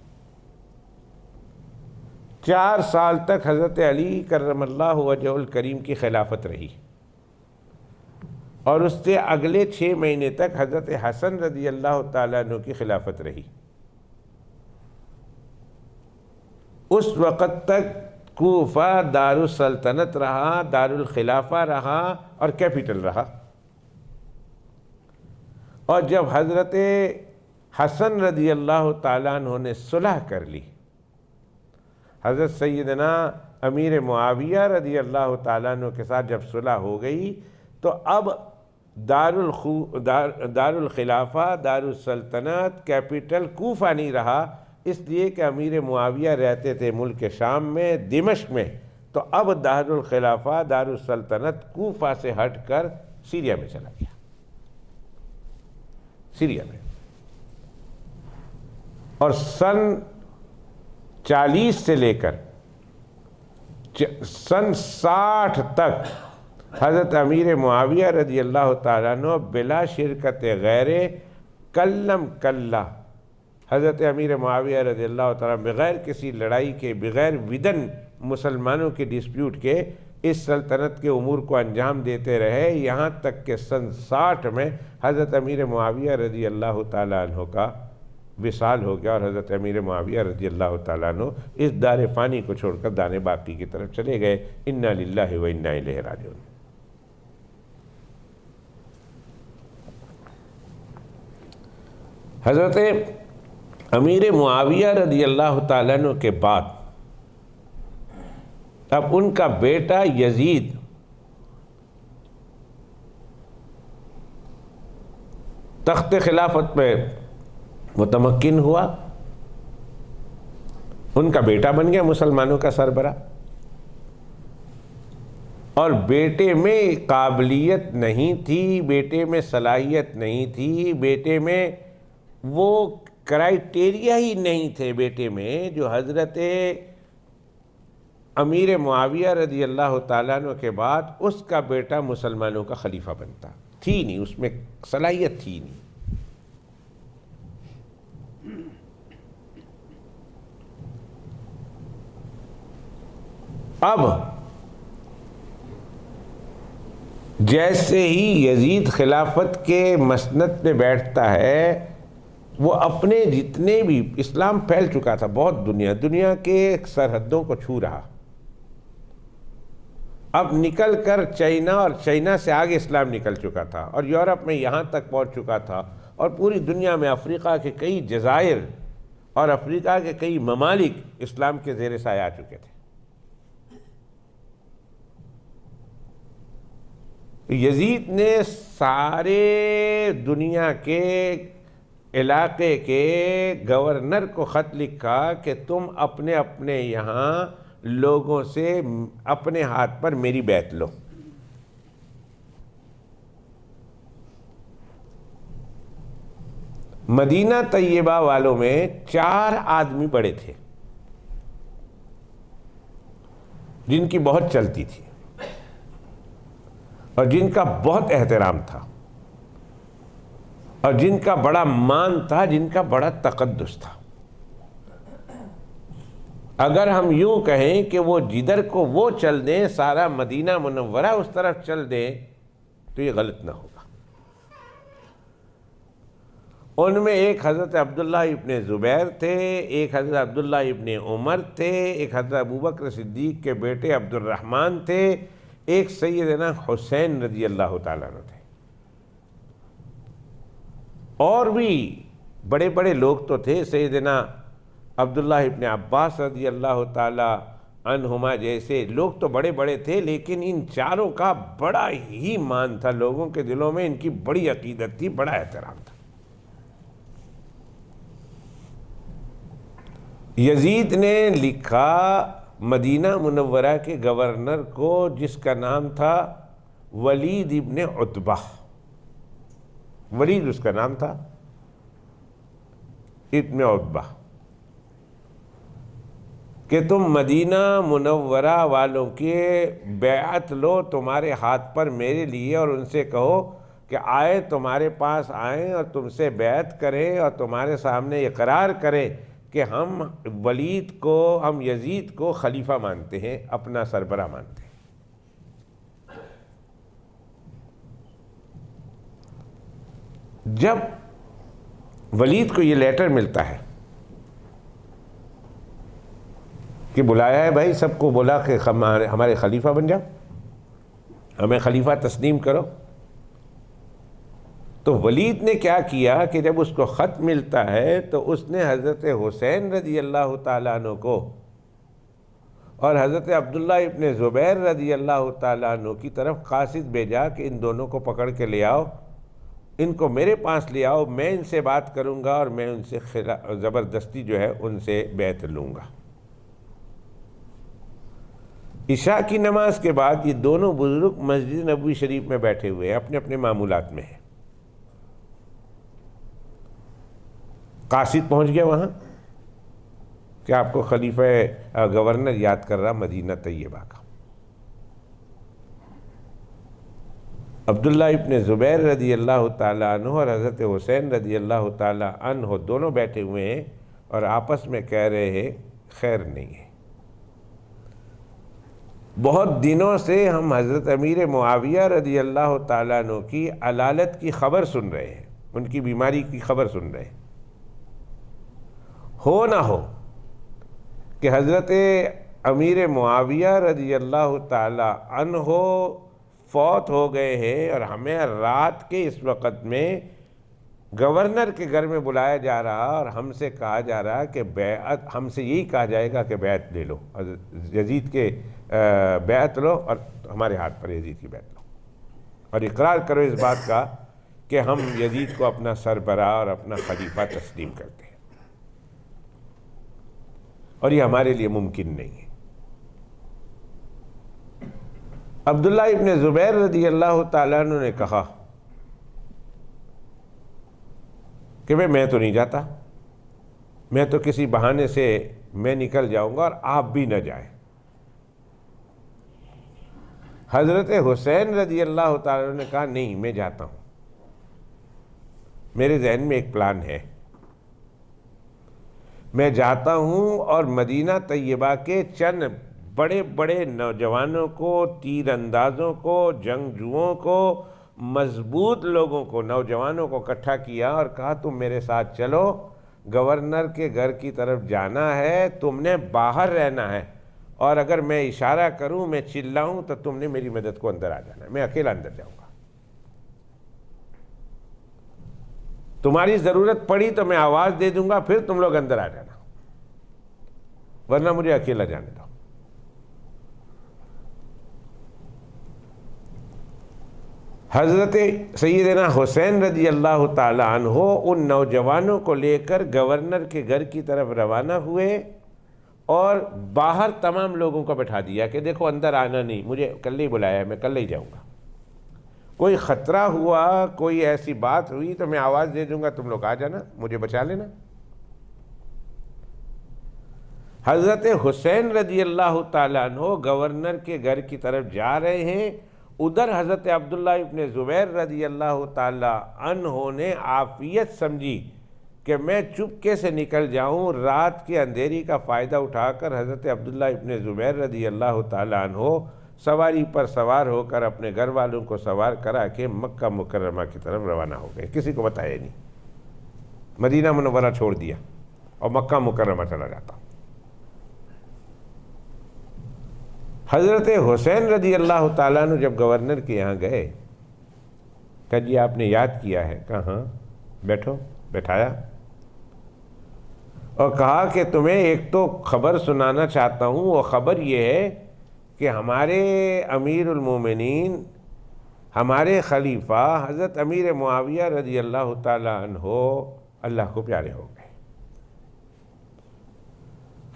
4 سال تک حضرت علی کرم اللہ وجہ الکریم کی خلافت رہی، اور اس سے اگلے 6 مہینے تک حضرت حسن رضی اللہ تعالیٰ عنہ کی خلافت رہی۔ اس وقت تک کوفہ دارالسلطنت رہا، دارالخلافہ رہا اور کیپٹل رہا۔ اور جب حضرت حسن رضی اللہ تعالیٰ عنہ نے صلح کر لی، حضرت سیدنا امیر معاویہ رضی اللہ تعالیٰ عنہ کے ساتھ جب صلح ہو گئی تو اب دارالخلافہ، دارالسلطنت، کیپٹل کوفہ نہیں رہا، اس لیے کہ امیر معاویہ رہتے تھے ملک شام میں، دمشق میں، تو اب دارالخلافہ، دارالسلطنت کوفہ سے ہٹ کر سیریا میں چلا گیا، سیریا میں۔ اور سن 40 سے لے کر سن 60 تک حضرت امیر معاویہ رضی اللہ تعالیٰ عنہ بلا شرکت غیرے کلم کلا، حضرت امیر معاویہ رضی اللہ تعالیٰ بغیر کسی لڑائی کے، بغیر ودن مسلمانوں کے ڈسپیوٹ کے اس سلطنت کے امور کو انجام دیتے رہے، یہاں تک کہ سن 60 میں حضرت امیر معاویہ رضی اللہ تعالیٰ عنہ کا وصال ہو گیا، اور حضرت امیر معاویہ رضی اللہ تعالیٰ عنہ اس دار فانی کو چھوڑ کر دار باقی کی طرف چلے گئے۔ انا للہ و انا الیہ راجعون۔ حضرت امیر معاویہ رضی اللہ تعالیٰ عنہ کے بعد اب ان کا بیٹا یزید تخت خلافت پہ متمکن ہوا، ان کا بیٹا بن گیا مسلمانوں کا سربراہ، اور بیٹے میں قابلیت نہیں تھی، بیٹے میں صلاحیت نہیں تھی، بیٹے میں وہ کرائیٹیریا ہی نہیں تھے بیٹے میں جو حضرت امیر معاویہ رضی اللہ تعالیٰ عنہ کے بعد اس کا بیٹا مسلمانوں کا خلیفہ بنتا، تھی نہیں، اس میں صلاحیت تھی نہیں۔ اب جیسے ہی یزید خلافت کے مسند پہ بیٹھتا ہے، وہ اپنے جتنے بھی، اسلام پھیل چکا تھا بہت، دنیا کے سرحدوں کو چھو رہا، اب نکل کر چائنا، اور چائنا سے آگے اسلام نکل چکا تھا، اور یورپ میں یہاں تک پہنچ چکا تھا، اور پوری دنیا میں افریقہ کے کئی جزائر اور افریقہ کے کئی ممالک اسلام کے زیر سایہ آ چکے تھے۔ یزید نے سارے دنیا کے علاقے کے گورنر کو خط لکھا کہ تم اپنے اپنے یہاں لوگوں سے اپنے ہاتھ پر میری بیعت لو۔ مدینہ طیبہ والوں میں 4 آدمی بڑے تھے جن کی بہت چلتی تھی اور جن کا بہت احترام تھا اور جن کا بڑا مان تھا، جن کا بڑا تقدس تھا۔ اگر ہم یوں کہیں کہ وہ جدھر کو وہ چل دیں، سارا مدینہ منورہ اس طرف چل دیں، تو یہ غلط نہ ہوگا۔ ان میں ایک حضرت عبداللہ ابن زبیر تھے، ایک حضرت عبداللہ ابن عمر تھے، ایک حضرت ابوبکر صدیق کے بیٹے عبد الرحمن تھے، ایک سیدنا حسین رضی اللہ تعالیٰ عنہ تھے، اور بھی بڑے بڑے لوگ تو تھے، سیدنا عبداللہ ابن عباس رضی اللہ تعالی عنہما جیسے لوگ تو بڑے بڑے تھے، لیکن ان چاروں کا بڑا ہی مان تھا لوگوں کے دلوں میں، ان کی بڑی عقیدت تھی، بڑا احترام تھا۔ یزید نے لکھا مدینہ منورہ کے گورنر کو، جس کا نام تھا ولید ابن عتبہ، ولید اس کا نام تھا ابن عتبہ، کہ تم مدینہ منورہ والوں کے بیعت لو تمہارے ہاتھ پر میرے لیے، اور ان سے کہو کہ آئے تمہارے پاس آئیں اور تم سے بیعت کریں اور تمہارے سامنے اقرار کریں کہ ہم ولید کو، ہم یزید کو خلیفہ مانتے ہیں، اپنا سربراہ مانتے ہیں۔ جب ولید کو یہ لیٹر ملتا ہے کہ بلایا ہے بھائی سب کو، بولا کہ ہمارے خلیفہ بن جاؤ، ہمیں خلیفہ تسلیم کرو، تو ولید نے کیا کیا کہ جب اس کو خط ملتا ہے تو اس نے حضرت حسین رضی اللہ تعالیٰ عنہ کو اور حضرت عبداللہ ابن زبیر رضی اللہ تعالیٰ عنہ کی طرف قاصد بھیجا کہ ان دونوں کو پکڑ کے لے آؤ، ان کو میرے پاس لے آؤ، میں ان سے بات کروں گا اور میں ان سے زبردستی جو ہے ان سے بیعت لوں گا۔ عشاء کی نماز کے بعد یہ دونوں بزرگ مسجد نبوی شریف میں بیٹھے ہوئے ہیں، اپنے اپنے معمولات میں ہیں۔ قاصد پہنچ گیا وہاں کہ آپ کو خلیفہ گورنر یاد کر رہا مدینہ طیبہ کا، عبداللہ ابن زبیر رضی اللہ تعالیٰ عنہ اور حضرت حسین رضی اللہ تعالیٰ عنہ دونوں بیٹھے ہوئے ہیں اور آپس میں کہہ رہے ہیں خیر نہیں ہے۔ بہت دنوں سے ہم حضرت امیر معاویہ رضی اللہ تعالیٰ عنہ کی علالت کی خبر سن رہے ہیں، ان کی بیماری کی خبر سن رہے ہیں۔ ہو نہ ہو کہ حضرت امیر معاویہ رضی اللہ تعالیٰ عنہ فوت ہو گئے ہیں اور ہمیں رات کے اس وقت میں گورنر کے گھر میں بلایا جا رہا اور ہم سے کہا جا رہا کہ بیعت، ہم سے یہی کہا جائے گا کہ بیعت لے لو، یزید کے بیعت لو اور ہمارے ہاتھ پر یزید کی بیعت لو اور اقرار کرو اس بات کا کہ ہم یزید کو اپنا سربراہ اور اپنا خلیفہ تسلیم کرتے ہیں، اور یہ ہمارے لیے ممکن نہیں ہے۔ عبداللہ ابن زبیر رضی اللہ تعالیٰ عنہ نے کہا کہ میں تو نہیں جاتا، میں تو کسی بہانے سے میں نکل جاؤں گا اور آپ بھی نہ جائیں۔ حضرت حسین رضی اللہ تعالیٰ عنہ نے کہا نہیں، میں جاتا ہوں، میرے ذہن میں ایک پلان ہے، میں جاتا ہوں اور مدینہ طیبہ کے چند بڑے بڑے نوجوانوں کو، تیر اندازوں کو، جنگجوؤں کو، مضبوط لوگوں کو، نوجوانوں کو اکٹھا کیا اور کہا تم میرے ساتھ چلو، گورنر کے گھر کی طرف جانا ہے، تم نے باہر رہنا ہے، اور اگر میں اشارہ کروں، میں چلاؤں تو تم نے میری مدد کو اندر آ جانا ہے، میں اکیلا اندر جاؤں گا، تمہاری ضرورت پڑی تو میں آواز دے دوں گا، پھر تم لوگ اندر آ جانا، ورنہ مجھے اکیلا جانے دو۔ حضرت سیدنا حسین رضی اللہ تعالیٰ عنہ ان نوجوانوں کو لے کر گورنر کے گھر کی طرف روانہ ہوئے اور باہر تمام لوگوں کو بٹھا دیا کہ دیکھو اندر آنا نہیں، مجھے کل ہی بلایا ہے، میں کل ہی جاؤں گا، کوئی خطرہ ہوا، کوئی ایسی بات ہوئی تو میں آواز دے دوں گا، تم لوگ آ جانا، مجھے بچا لینا۔ حضرت حسین رضی اللہ تعالیٰ عنہ گورنر کے گھر کی طرف جا رہے ہیں، ادھر حضرت عبداللہ ابن زبیر رضی اللہ تعالیٰ عنہ نے عافیت سمجھی کہ میں چپکے سے نکل جاؤں، رات کے اندھیری کا فائدہ اٹھا کر حضرت عبداللہ ابن زبیر رضی اللہ تعالیٰ عنہ سواری پر سوار ہو کر اپنے گھر والوں کو سوار کرا کے مکہ مکرمہ کی طرف روانہ ہو گئے، کسی کو بتایا نہیں، مدینہ منورہ چھوڑ دیا اور مکہ مکرمہ چلا جاتا۔ حضرت حسین رضی اللہ تعالیٰ عنہ جب گورنر کے یہاں گئے، کہا جی آپ نے یاد کیا ہے؟ کہا ہاں، بیٹھو، بٹھایا اور کہا کہ تمہیں ایک تو خبر سنانا چاہتا ہوں، وہ خبر یہ ہے کہ ہمارے امیر المومنین، ہمارے خلیفہ حضرت امیر معاویہ رضی اللہ تعالیٰ عنہ اللہ کو پیارے ہو گئے۔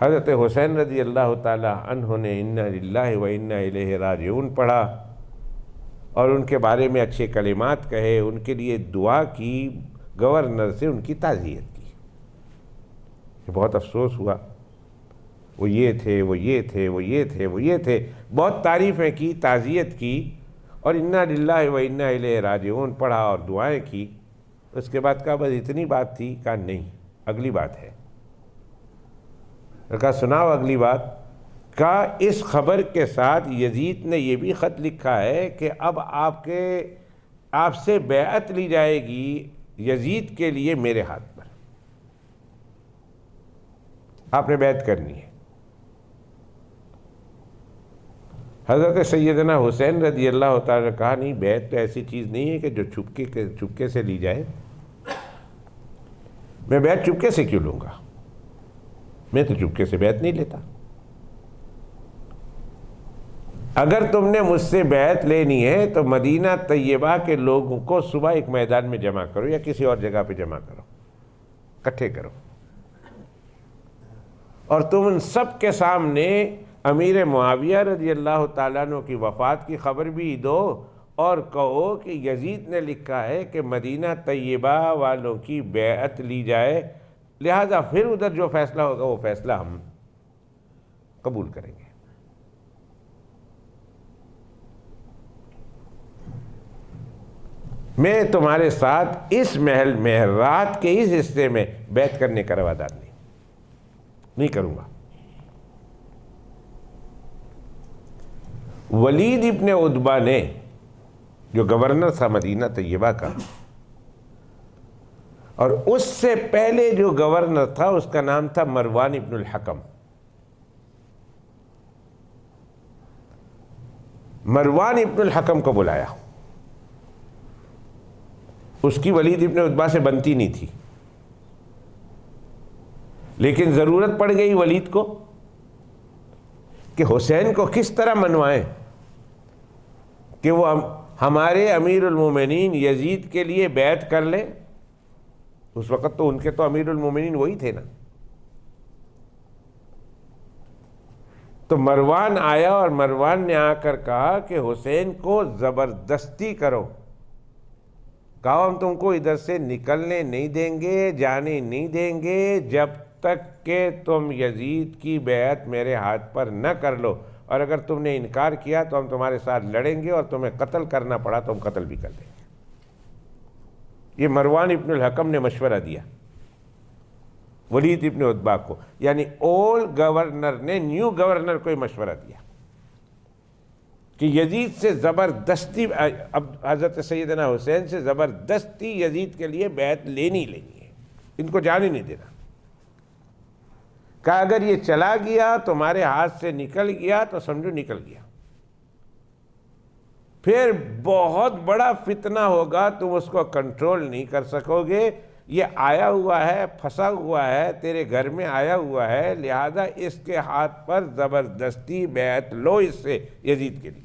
حضرت حسین رضی اللہ تعالیٰ عنہ نے انا للہ و انا الیہ راجعون پڑھا اور ان کے بارے میں اچھے کلمات کہے، ان کے لیے دعا کی، گورنر سے ان کی تعزیت کی۔ بہت افسوس ہوا، وہ یہ تھے، وہ یہ تھے، وہ یہ تھے، وہ یہ تھے، بہت تعریفیں کی، تعزیت کی اور انا للہ و انا الیہ راجعون پڑھا اور دعائیں کی۔ اس کے بعد کہا بس اتنی بات تھی؟ کہا نہیں، اگلی بات ہے۔ کہا سناؤ اگلی بات؟ کہا اس خبر کے ساتھ یزید نے یہ بھی خط لکھا ہے کہ اب آپ سے بیعت لی جائے گی یزید کے لیے میرے ہاتھ پر، آپ نے بیعت کرنی ہے۔ حضرت سیدنا حسین رضی اللہ تعالیٰ نے کہا نہیں، بیعت تو ایسی چیز نہیں ہے کہ جو چپکے سے لی جائے، میں بیعت چپکے سے کیوں لوں گا؟ میں تو چپکے سے بیعت نہیں لیتا، اگر تم نے مجھ سے بیعت لینی ہے تو مدینہ طیبہ کے لوگوں کو صبح ایک میدان میں جمع کرو یا کسی اور جگہ پہ جمع کرو، اکٹھے کرو، اور تم ان سب کے سامنے امیر معاویہ رضی اللہ تعالیٰ عنہ کی وفات کی خبر بھی دو اور کہو کہ یزید نے لکھا ہے کہ مدینہ طیبہ والوں کی بیعت لی جائے، لہذا پھر ادھر جو فیصلہ ہوگا وہ فیصلہ ہم قبول کریں گے۔ میں تمہارے ساتھ اس محل میں رات کے اس حصے میں بیعت کرنے کا روادار نہیں کروں گا۔ ولید ابن عتبہ نے، جو گورنر تھا مدینہ طیبہ کا، اور اس سے پہلے جو گورنر تھا اس کا نام تھا مروان ابن الحکم، مروان ابن الحکم کو بلایا۔ اس کی ولید ابن عتبہ سے بنتی نہیں تھی، لیکن ضرورت پڑ گئی ولید کو کہ حسین کو کس طرح منوائیں کہ وہ ہمارے امیر المومنین یزید کے لیے بیعت کر لے۔ اس وقت تو ان کے تو امیر المومنین وہی تھے نا۔ تو مروان آیا اور مروان نے آ کر کہا کہ حسین کو زبردستی کرو، کہا ہم تم کو ادھر سے نکلنے نہیں دیں گے، جانے نہیں دیں گے جب تک کہ تم یزید کی بیعت میرے ہاتھ پر نہ کر لو، اور اگر تم نے انکار کیا تو ہم تمہارے ساتھ لڑیں گے، اور تمہیں قتل کرنا پڑا تو ہم قتل بھی کر دیں گے۔ یہ مروان ابن الحکم نے مشورہ دیا ولید ابن عتبہ کو، یعنی اولڈ گورنر نے نیو گورنر کو یہ مشورہ دیا کہ یزید سے زبردستی، اب حضرت سیدنا حسین سے زبردستی یزید کے لیے بیعت لینی ہے، ان کو جانے نہیں دینا۔ کہا اگر یہ چلا گیا تمہارے ہاتھ سے نکل گیا تو سمجھو نکل گیا، پھر بہت بڑا فتنہ ہوگا، تم اس کو کنٹرول نہیں کر سکو گے۔ یہ آیا ہوا ہے، پھنسا ہوا ہے، تیرے گھر میں آیا ہوا ہے، لہذا اس کے ہاتھ پر زبردستی بیعت لو اس سے یزید کے لیے۔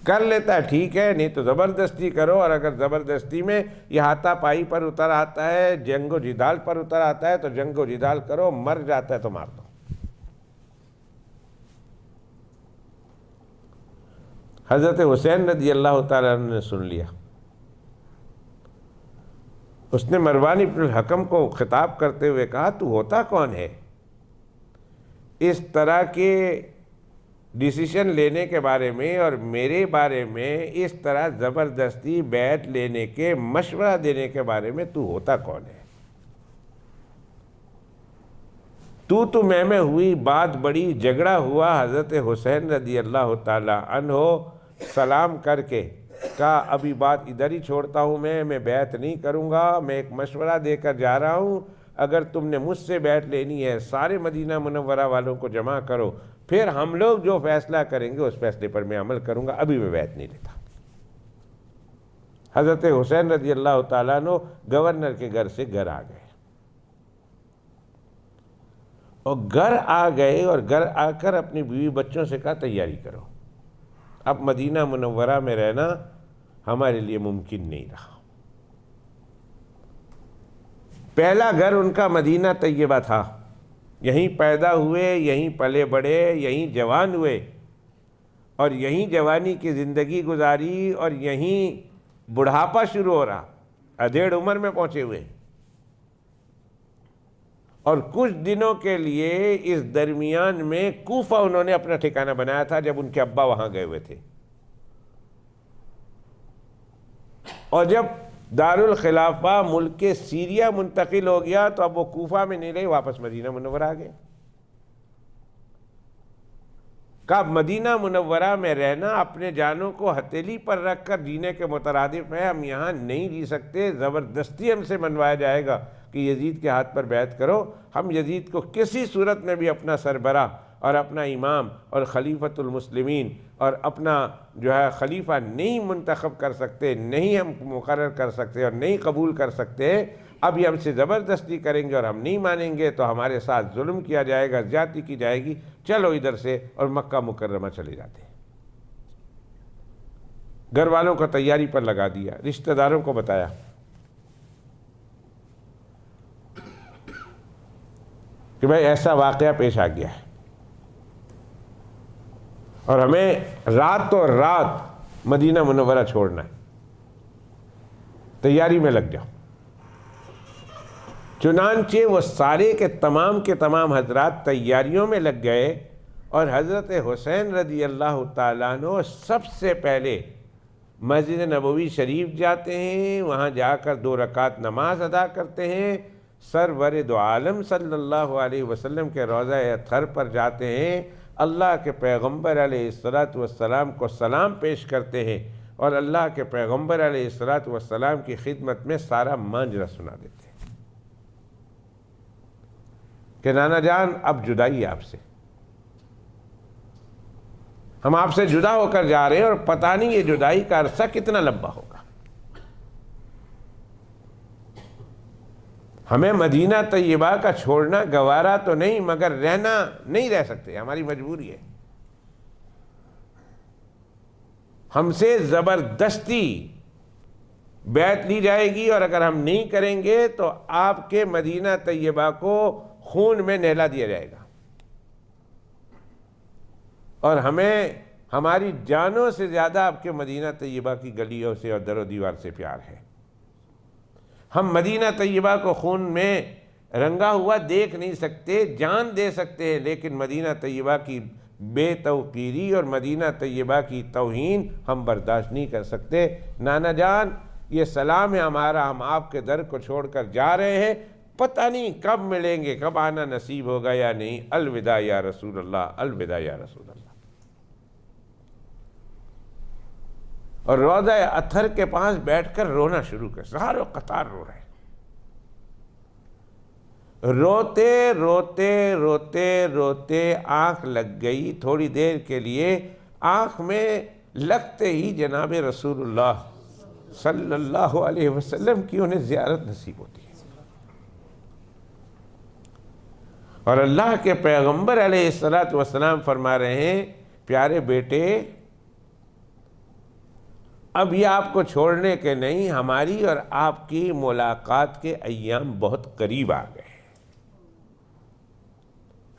کر لیتا ہے ٹھیک ہے، نہیں تو زبردستی کرو، اور اگر زبردستی میں یہ ہاتھا پائی پر اتر آتا ہے، جنگ و جدال پر اتر آتا ہے تو جنگ و جدال کرو، مر جاتا ہے تو مار دو۔ حضرت حسین رضی اللہ تعالیٰ عنہ نے سن لیا۔ اس نے مروان ابن الحکم کو خطاب کرتے ہوئے کہا تو ہوتا کون ہے اس طرح کے ڈیسیشن لینے کے بارے میں اور میرے بارے میں اس طرح زبردستی بیعت لینے کے مشورہ دینے کے بارے میں تو ہوتا کون ہے؟ تو میں ہوئی بات بڑی، جھگڑا ہوا، حضرت حسین رضی اللہ تعالیٰ عنہ سلام کر کے کہا ابھی بات ادھر ہی چھوڑتا ہوں، میں بیعت نہیں کروں گا، میں ایک مشورہ دے کر جا رہا ہوں، اگر تم نے مجھ سے بیعت لینی ہے سارے مدینہ منورہ والوں کو جمع کرو، پھر ہم لوگ جو فیصلہ کریں گے اس فیصلے پر میں عمل کروں گا، ابھی میں بیعت نہیں لیتا۔ حضرت حسین رضی اللہ تعالیٰ عنہ گورنر کے گھر سے گھر آ گئے، اور گھر آ گئے اور گھر آ کر اپنی بیوی بچوں سے کہا تیاری کرو، اب مدینہ منورہ میں رہنا ہمارے لیے ممکن نہیں رہا۔ پہلا گھر ان کا مدینہ طیبہ تھا، یہیں پیدا ہوئے، یہیں پلے بڑھے، یہیں جوان ہوئے، اور یہیں جوانی کی زندگی گزاری، اور یہیں بڑھاپا شروع ہو رہا، ادھیڑ عمر میں پہنچے ہوئے، اور کچھ دنوں کے لیے اس درمیان میں کوفہ انہوں نے اپنا ٹھکانہ بنایا تھا جب ان کے ابا وہاں گئے ہوئے تھے، اور جب دارالخلافہ ملک سیریا منتقل ہو گیا تو اب وہ کوفہ میں نہیں رہے، واپس مدینہ منورہ آ گئے۔ کہ مدینہ منورہ میں رہنا اپنے جانوں کو ہتھیلی پر رکھ کر جینے کے مترادف ہے، ہم یہاں نہیں جی سکتے، زبردستی ہم سے منوایا جائے گا کہ یزید کے ہاتھ پر بیعت کرو، ہم یزید کو کسی صورت میں بھی اپنا سربراہ اور اپنا امام اور خلیفۃ المسلمین اور اپنا جو ہے خلیفہ نہیں منتخب کر سکتے، نہیں ہم مقرر کر سکتے اور نہیں قبول کر سکتے، اب یہ ہم سے زبردستی کریں گے اور ہم نہیں مانیں گے تو ہمارے ساتھ ظلم کیا جائے گا، زیادتی کی جائے گی، چلو ادھر سے، اور مکہ مکرمہ چلے جاتے ہیں۔ گھر والوں کو تیاری پر لگا دیا، رشتہ داروں کو بتایا، کہ بھائی ایسا واقعہ پیش آ گیا ہے اور ہمیں راتوں رات مدینہ منورہ چھوڑنا ہے، تیاری میں لگ جاؤ۔ چنانچہ وہ سارے کے تمام حضرات تیاریوں میں لگ گئے، اور حضرت حسین رضی اللہ تعالیٰ عنہ سب سے پہلے مسجد نبوی شریف جاتے ہیں، وہاں جا کر 2 رکعت نماز ادا کرتے ہیں، سرور دو عالم صلی اللہ علیہ وسلم کے روضہ اطہر پر جاتے ہیں، اللہ کے پیغمبر علیہ السلام کو سلام پیش کرتے ہیں اور اللہ کے پیغمبر علیہ السلام کی خدمت میں سارا ماجرا سنا دیتے ہیں کہ نانا جان اب جدائی آپ سے، ہم آپ سے جدا ہو کر جا رہے ہیں اور پتہ نہیں یہ جدائی کا عرصہ کتنا لمبا ہوگا، ہمیں مدینہ طیبہ کا چھوڑنا گوارا تو نہیں مگر رہنا نہیں رہ سکتے، ہماری مجبوری ہے، ہم سے زبردستی بیعت لی جائے گی اور اگر ہم نہیں کریں گے تو آپ کے مدینہ طیبہ کو خون میں نہلا دیا جائے گا، اور ہمیں ہماری جانوں سے زیادہ آپ کے مدینہ طیبہ کی گلیوں سے اور در و دیوار سے پیار ہے، ہم مدینہ طیبہ کو خون میں رنگا ہوا دیکھ نہیں سکتے، جان دے سکتے ہیں، لیکن مدینہ طیبہ کی بے توقیری اور مدینہ طیبہ کی توہین ہم برداشت نہیں کر سکتے۔ نانا جان یہ سلام ہے ہمارا، ہم آپ کے در کو چھوڑ کر جا رہے ہیں، پتہ نہیں کب ملیں گے، کب آنا نصیب ہوگا یا نہیں، الوداع یا رسول اللہ، الوداع یا رسول اللہ۔ اور روضہ اطہر کے پاس بیٹھ کر رونا شروع کر، سارے قطار رو رہے ہیں، روتے روتے روتے روتے آنکھ لگ گئی، تھوڑی دیر کے لیے آنکھ میں لگتے ہی جناب رسول اللہ صلی اللہ علیہ وسلم کی انہیں زیارت نصیب ہوتی ہے، اور اللہ کے پیغمبر علیہ السلام فرما رہے ہیں پیارے بیٹے اب یہ آپ کو چھوڑنے کے نہیں، ہماری اور آپ کی ملاقات کے ایام بہت قریب آ گئے ہیں،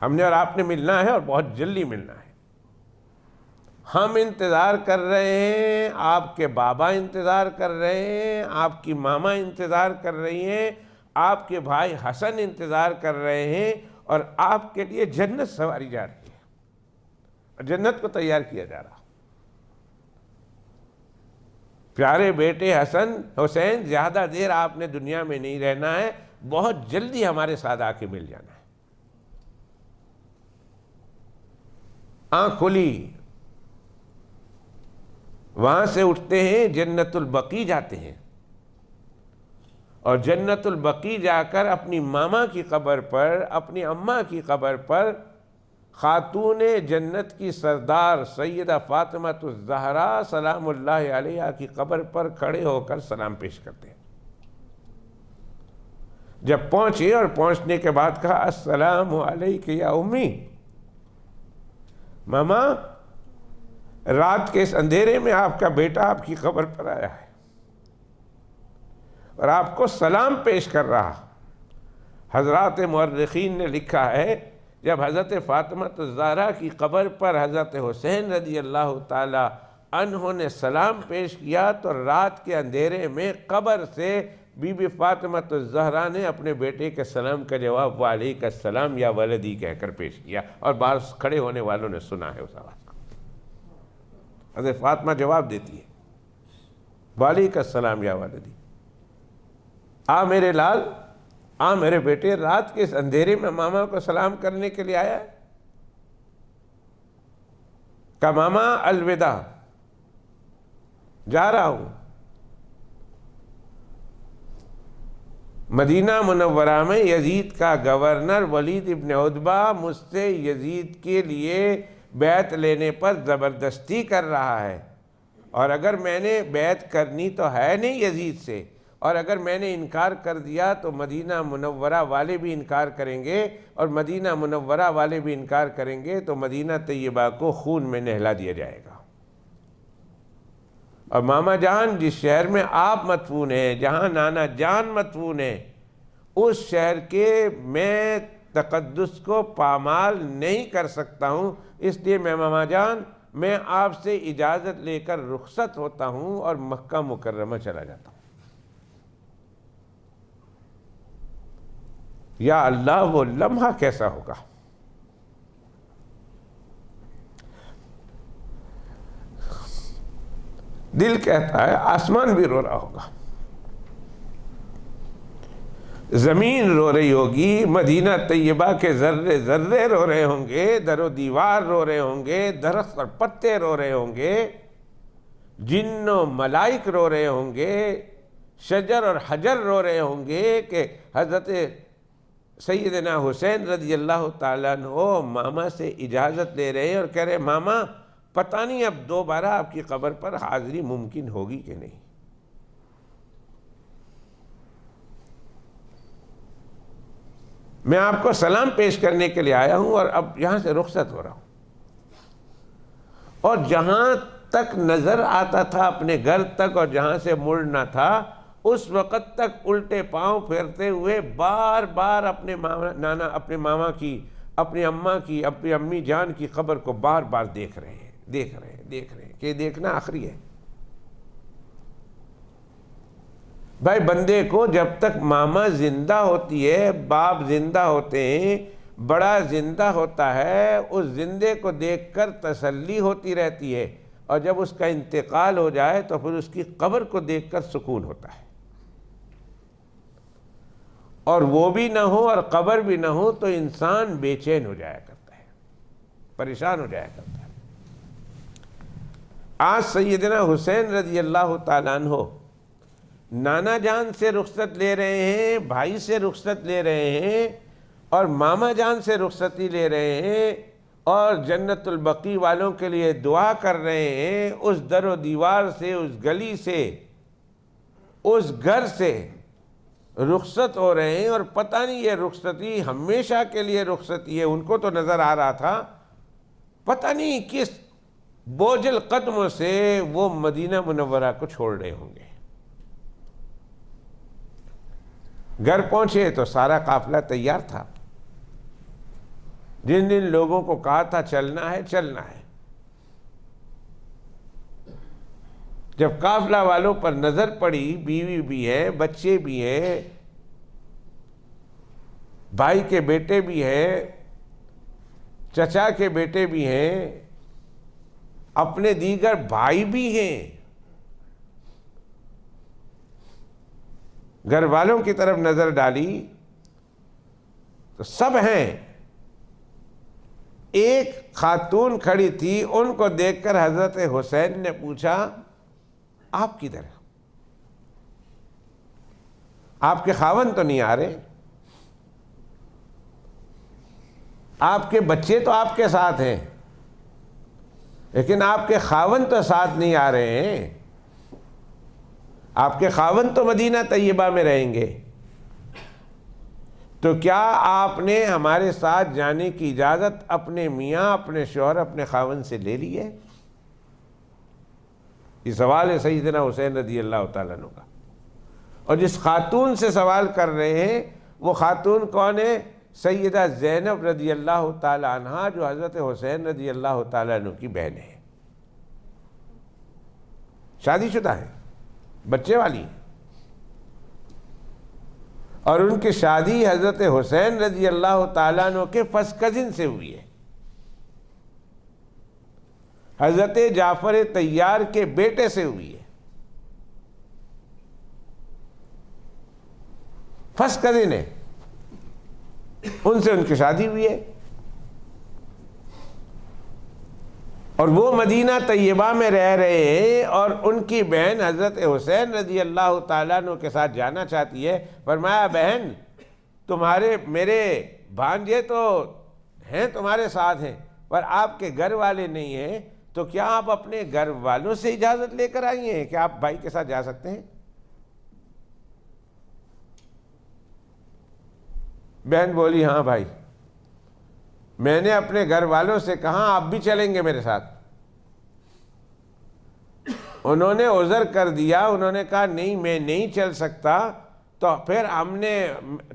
ہم نے اور آپ نے ملنا ہے اور بہت جلدی ملنا ہے، ہم انتظار کر رہے ہیں، آپ کے بابا انتظار کر رہے ہیں، آپ کی ماما انتظار کر رہی ہیں، آپ کے بھائی حسن انتظار کر رہے ہیں، اور آپ کے لیے جنت سواری جا رہی ہے اور جنت کو تیار کیا جا رہا۔ پیارے بیٹے حسین زیادہ دیر آپ نے دنیا میں نہیں رہنا ہے، بہت جلدی ہمارے ساتھ آ کے مل جانا ہے۔ آنکھ کھلی، وہاں سے اٹھتے ہیں، جنت البقیع جاتے ہیں، اور جنت البقیع جا کر اپنی ماما کی قبر پر، اپنی اماں کی قبر پر، خاتون جنت کی سردار سیدہ فاطمہ الزہرا سلام اللہ علیہا کی قبر پر کھڑے ہو کر سلام پیش کرتے ہیں۔ جب پہنچے اور پہنچنے کے بعد کہا السلام علیک یا امی، ماما رات کے اس اندھیرے میں آپ کا بیٹا آپ کی قبر پر آیا ہے اور آپ کو سلام پیش کر رہا۔ حضرات مورخین نے لکھا ہے جب حضرت فاطمہ الزہرا کی قبر پر حضرت حسین رضی اللہ تعالی عنہ نے سلام پیش کیا تو رات کے اندھیرے میں قبر سے بی بی فاطمہ الزہرا نے اپنے بیٹے کے سلام کا جواب وعلیک السلام یا ولدی کہہ کر پیش کیا، اور بعض کھڑے ہونے والوں نے سنا ہے اس آواز کو۔ حضرت فاطمہ جواب دیتی ہے وعلیک السلام یا ولدی، آ میرے لال، آ میرے بیٹے، رات کے اس اندھیرے میں ماما کو سلام کرنے کے لیے آیا ہے؟ کہا ماما الوداع، جا رہا ہوں۔ مدینہ منورہ میں یزید کا گورنر ولید ابن عتبہ مجھ سے یزید کے لیے بیعت لینے پر زبردستی کر رہا ہے، اور اگر میں نے بیعت کرنی تو ہے نہیں یزید سے، اور اگر میں نے انکار کر دیا تو مدینہ منورہ والے بھی انکار کریں گے، اور مدینہ منورہ والے بھی انکار کریں گے تو مدینہ طیبہ کو خون میں نہلا دیا جائے گا۔ اور ماما جان جس شہر میں آپ مدفون ہیں، جہاں نانا جان مدفون ہیں، اس شہر کے میں تقدس کو پامال نہیں کر سکتا ہوں، اس لیے میں ماما جان میں آپ سے اجازت لے کر رخصت ہوتا ہوں اور مکہ مکرمہ چلا جاتا ہوں۔ یا اللہ وہ لمحہ کیسا ہوگا دل کہتا ہے آسمان بھی رو رہا ہوگا، زمین رو رہی ہوگی، مدینہ طیبہ کے ذرے ذرے رو رہے ہوں گے، در و دیوار رو رہے ہوں گے، درخت اور پتے رو رہے ہوں گے، جن و ملائک رو رہے ہوں گے، شجر اور حجر رو رہے ہوں گے کہ حضرت سیدنا حسین رضی اللہ تعالیٰ عنہ ماما سے اجازت لے رہے ہیں اور کہہ رہے ماما پتہ نہیں اب دوبارہ آپ کی قبر پر حاضری ممکن ہوگی کہ نہیں۔ میں آپ کو سلام پیش کرنے کے لیے آیا ہوں اور اب یہاں سے رخصت ہو رہا ہوں، اور جہاں تک نظر آتا تھا اپنے گھر تک اور جہاں سے مڑنا تھا اس وقت تک الٹے پاؤں پھیرتے ہوئے بار بار اپنے ماما کی، اپنی اماں کی، اپنی امی جان کی قبر کو بار بار دیکھ رہے ہیں کہ دیکھنا آخری ہے۔ بھائی بندے کو جب تک ماما زندہ ہوتی ہے، باپ زندہ ہوتے ہیں، بڑا زندہ ہوتا ہے، اس زندے کو دیکھ کر تسلی ہوتی رہتی ہے، اور جب اس کا انتقال ہو جائے تو پھر اس کی قبر کو دیکھ کر سکون ہوتا ہے، اور وہ بھی نہ ہو اور قبر بھی نہ ہو تو انسان بے چین ہو جایا کرتا ہے، پریشان ہو جایا کرتا ہے۔ آج سیدنا حسین رضی اللہ تعالیٰ عنہ نانا جان سے رخصت لے رہے ہیں، بھائی سے رخصت لے رہے ہیں، اور ماما جان سے رخصتی لے رہے ہیں، اور جنت البقیع والوں کے لیے دعا کر رہے ہیں، اس در و دیوار سے، اس گلی سے، اس گھر سے رخصت ہو رہے ہیں، اور پتہ نہیں یہ رخصتی ہمیشہ کے لیے رخصتی ہے۔ ان کو تو نظر آ رہا تھا پتہ نہیں کس بوجھل قدموں سے وہ مدینہ منورہ کو چھوڑ رہے ہوں گے۔ گھر پہنچے تو سارا قافلہ تیار تھا، جن جن لوگوں کو کہا تھا چلنا ہے چلنا ہے۔ جب قافلہ والوں پر نظر پڑی، بیوی بھی ہے، بچے بھی ہیں، بھائی کے بیٹے بھی ہیں، چچا کے بیٹے بھی ہیں، اپنے دیگر بھائی بھی ہیں، گھر والوں کی طرف نظر ڈالی تو سب ہیں۔ ایک خاتون کھڑی تھی، ان کو دیکھ کر حضرت حسین نے پوچھا آپ کدھر ہیں؟ آپ کے خاوند تو نہیں آ رہے، آپ کے بچے تو آپ کے ساتھ ہیں، لیکن آپ کے خاوند تو ساتھ نہیں آ رہے ہیں، آپ کے خاوند تو مدینہ طیبہ میں رہیں گے، تو کیا آپ نے ہمارے ساتھ جانے کی اجازت اپنے میاں، اپنے شوہر، اپنے خاوند سے لے لی ہے؟ یہ سوال ہے سیدنا حسین رضی اللہ تعالیٰ عنہ کا، اور جس خاتون سے سوال کر رہے ہیں وہ خاتون کون ہے؟ سیدہ زینب رضی اللہ تعالیٰ عنہ، جو حضرت حسین رضی اللہ تعالیٰ عنہ کی بہن ہے، شادی شدہ ہے، بچے والی ہیں، اور ان کی شادی حضرت حسین رضی اللہ تعالیٰ عنہ کے فرسٹ کزن سے ہوئی ہے، حضرت جعفر طیار کے بیٹے سے ہوئی ہے، فرسٹ کزن ہے، ان سے ان کی شادی ہوئی ہے، اور وہ مدینہ طیبہ میں رہ رہے ہیں، اور ان کی بہن حضرت حسین رضی اللہ تعالیٰ عنہ کے ساتھ جانا چاہتی ہے۔ فرمایا بہن تمہارے میرے بھانجے تو ہیں تمہارے ساتھ ہیں، پر آپ کے گھر والے نہیں ہیں، تو کیا آپ اپنے گھر والوں سے اجازت لے کر آئی ہیں کہ آپ بھائی کے ساتھ جا سکتے ہیں؟ بہن بولی ہاں بھائی، میں نے اپنے گھر والوں سے کہا آپ بھی چلیں گے میرے ساتھ، انہوں نے عذر کر دیا، انہوں نے کہا نہیں میں نہیں چل سکتا، تو پھر ہم نے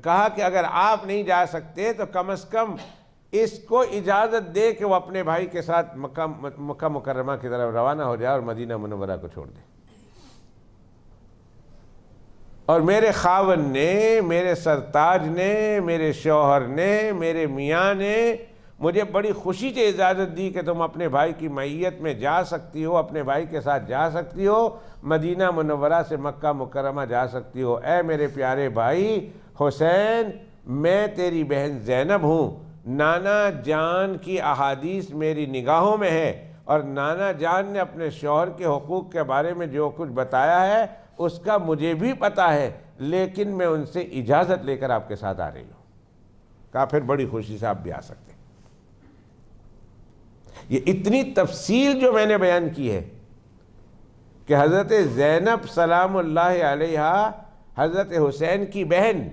کہا کہ اگر آپ نہیں جا سکتے تو کم از کم اس کو اجازت دے کہ وہ اپنے بھائی کے ساتھ مکہ مکرمہ کی طرف روانہ ہو جائے اور مدینہ منورہ کو چھوڑ دے۔ اور میرے خاوند نے، میرے سرتاج نے، میرے شوہر نے، میرے میاں نے مجھے بڑی خوشی سے اجازت دی کہ تم اپنے بھائی کی معیت میں جا سکتی ہو، اپنے بھائی کے ساتھ جا سکتی ہو، مدینہ منورہ سے مکہ مکرمہ جا سکتی ہو۔ اے میرے پیارے بھائی حسین، میں تیری بہن زینب ہوں، نانا جان کی احادیث میری نگاہوں میں ہے، اور نانا جان نے اپنے شوہر کے حقوق کے بارے میں جو کچھ بتایا ہے اس کا مجھے بھی پتہ ہے، لیکن میں ان سے اجازت لے کر آپ کے ساتھ آ رہی ہوں۔ کہا پھر بڑی خوشی سے آپ بھی آ سکتے ہیں۔ یہ اتنی تفصیل جو میں نے بیان کی ہے کہ حضرت زینب سلام اللہ علیہا حضرت حسین کی بہن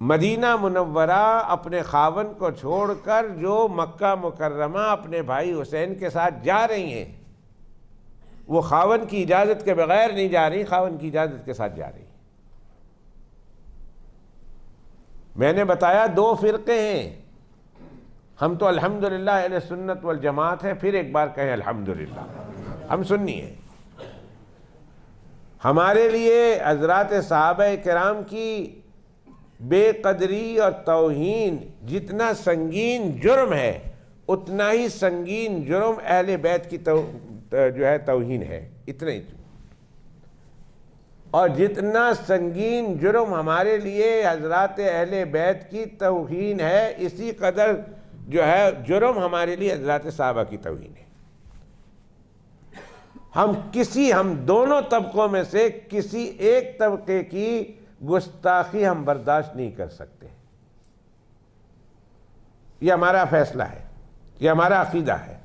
مدینہ منورہ اپنے خاوند کو چھوڑ کر جو مکہ مکرمہ اپنے بھائی حسین کے ساتھ جا رہی ہیں، وہ خاوند کی اجازت کے بغیر نہیں جا رہی، خاوند کی اجازت کے ساتھ جا رہی ہیں۔ میں نے بتایا 2 فرقے ہیں، ہم تو الحمدللہ اہل سنت والجماعت ہیں، پھر ایک بار کہیں الحمدللہ، ہم سنی ہیں۔ ہمارے لیے حضرات صحابہ کرام کی بے قدری اور توہین جتنا سنگین جرم ہے، اتنا ہی سنگین جرم اہل بیت کی جو ہے توہین ہے، اتنا ہی۔ اور جتنا سنگین جرم ہمارے لیے حضرات اہل بیت کی توہین ہے، اسی قدر جو ہے جرم ہمارے لیے حضرات صحابہ کی توہین ہے۔ ہم دونوں طبقوں میں سے کسی ایک طبقے کی گستاخی ہم برداشت نہیں کر سکتے۔ یہ ہمارا فیصلہ ہے، یہ ہمارا عقیدہ ہے۔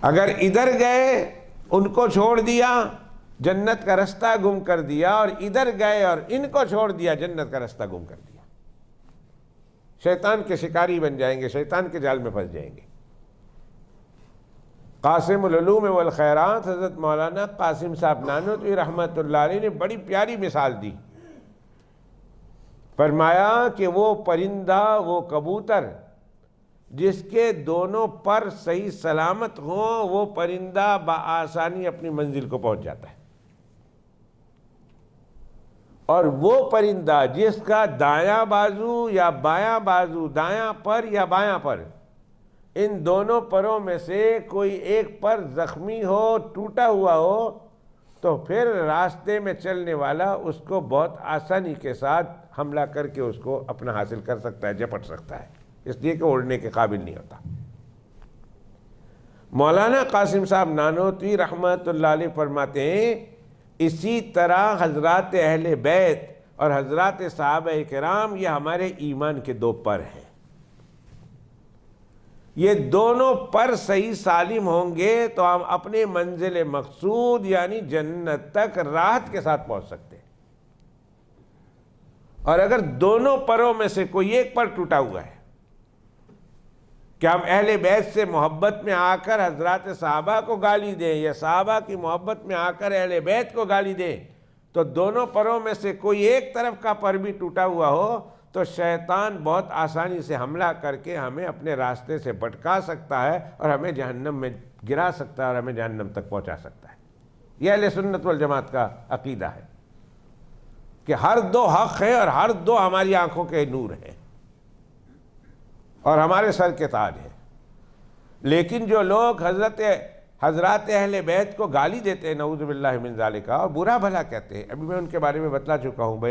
اگر ادھر گئے ان کو چھوڑ دیا، جنت کا رستہ گم کر دیا، اور ادھر گئے اور ان کو چھوڑ دیا، جنت کا رستہ گم کر دیا۔ شیطان کے شکاری بن جائیں گے، شیطان کے جال میں پھنس جائیں گے۔ قاسم العلوم والخیرات حضرت مولانا قاسم صاحب نانوتوی رحمۃ اللہ علیہ نے بڑی پیاری مثال دی۔ فرمایا کہ وہ پرندہ، وہ کبوتر جس کے دونوں پر صحیح سلامت ہوں، وہ پرندہ بآسانی اپنی منزل کو پہنچ جاتا ہے، اور وہ پرندہ جس کا دایاں بازو یا بایاں بازو، دایاں پر یا بایاں پر، ان دونوں پروں میں سے کوئی ایک پر زخمی ہو، ٹوٹا ہوا ہو، تو پھر راستے میں چلنے والا اس کو بہت آسانی کے ساتھ حملہ کر کے اس کو اپنا حاصل کر سکتا ہے، جپٹ سکتا ہے، اس لیے کہ اڑنے کے قابل نہیں ہوتا۔ مولانا قاسم صاحب نانوتوی رحمۃ اللہ علیہ فرماتے ہیں اسی طرح حضرات اہل بیت اور حضرات صحابہ کرام یہ ہمارے ایمان کے 2 پر ہیں۔ یہ دونوں پر صحیح سالم ہوں گے تو ہم اپنے منزل مقصود یعنی جنت تک راحت کے ساتھ پہنچ سکتے ہیں۔ اور اگر دونوں پروں میں سے کوئی ایک پر ٹوٹا ہوا ہے کہ ہم اہل بیت سے محبت میں آ کر حضرات صحابہ کو گالی دیں، یا صحابہ کی محبت میں آ کر اہل بیت کو گالی دیں، تو دونوں پروں میں سے کوئی ایک طرف کا پر بھی ٹوٹا ہوا ہو تو شیطان بہت آسانی سے حملہ کر کے ہمیں اپنے راستے سے بھٹکا سکتا ہے، اور ہمیں جہنم میں گرا سکتا ہے، اور ہمیں جہنم تک پہنچا سکتا ہے۔ یہ اہل سنت والجماعت کا عقیدہ ہے کہ ہر 2 حق ہیں، اور ہر 2 ہماری آنکھوں کے نور ہیں اور ہمارے سر کے تاج ہیں۔ لیکن جو لوگ حضرات اہل بیت کو گالی دیتے ہیں، نعوذ باللہ من ذالک، اور برا بھلا کہتے ہیں، ابھی میں ان کے بارے میں بتلا چکا ہوں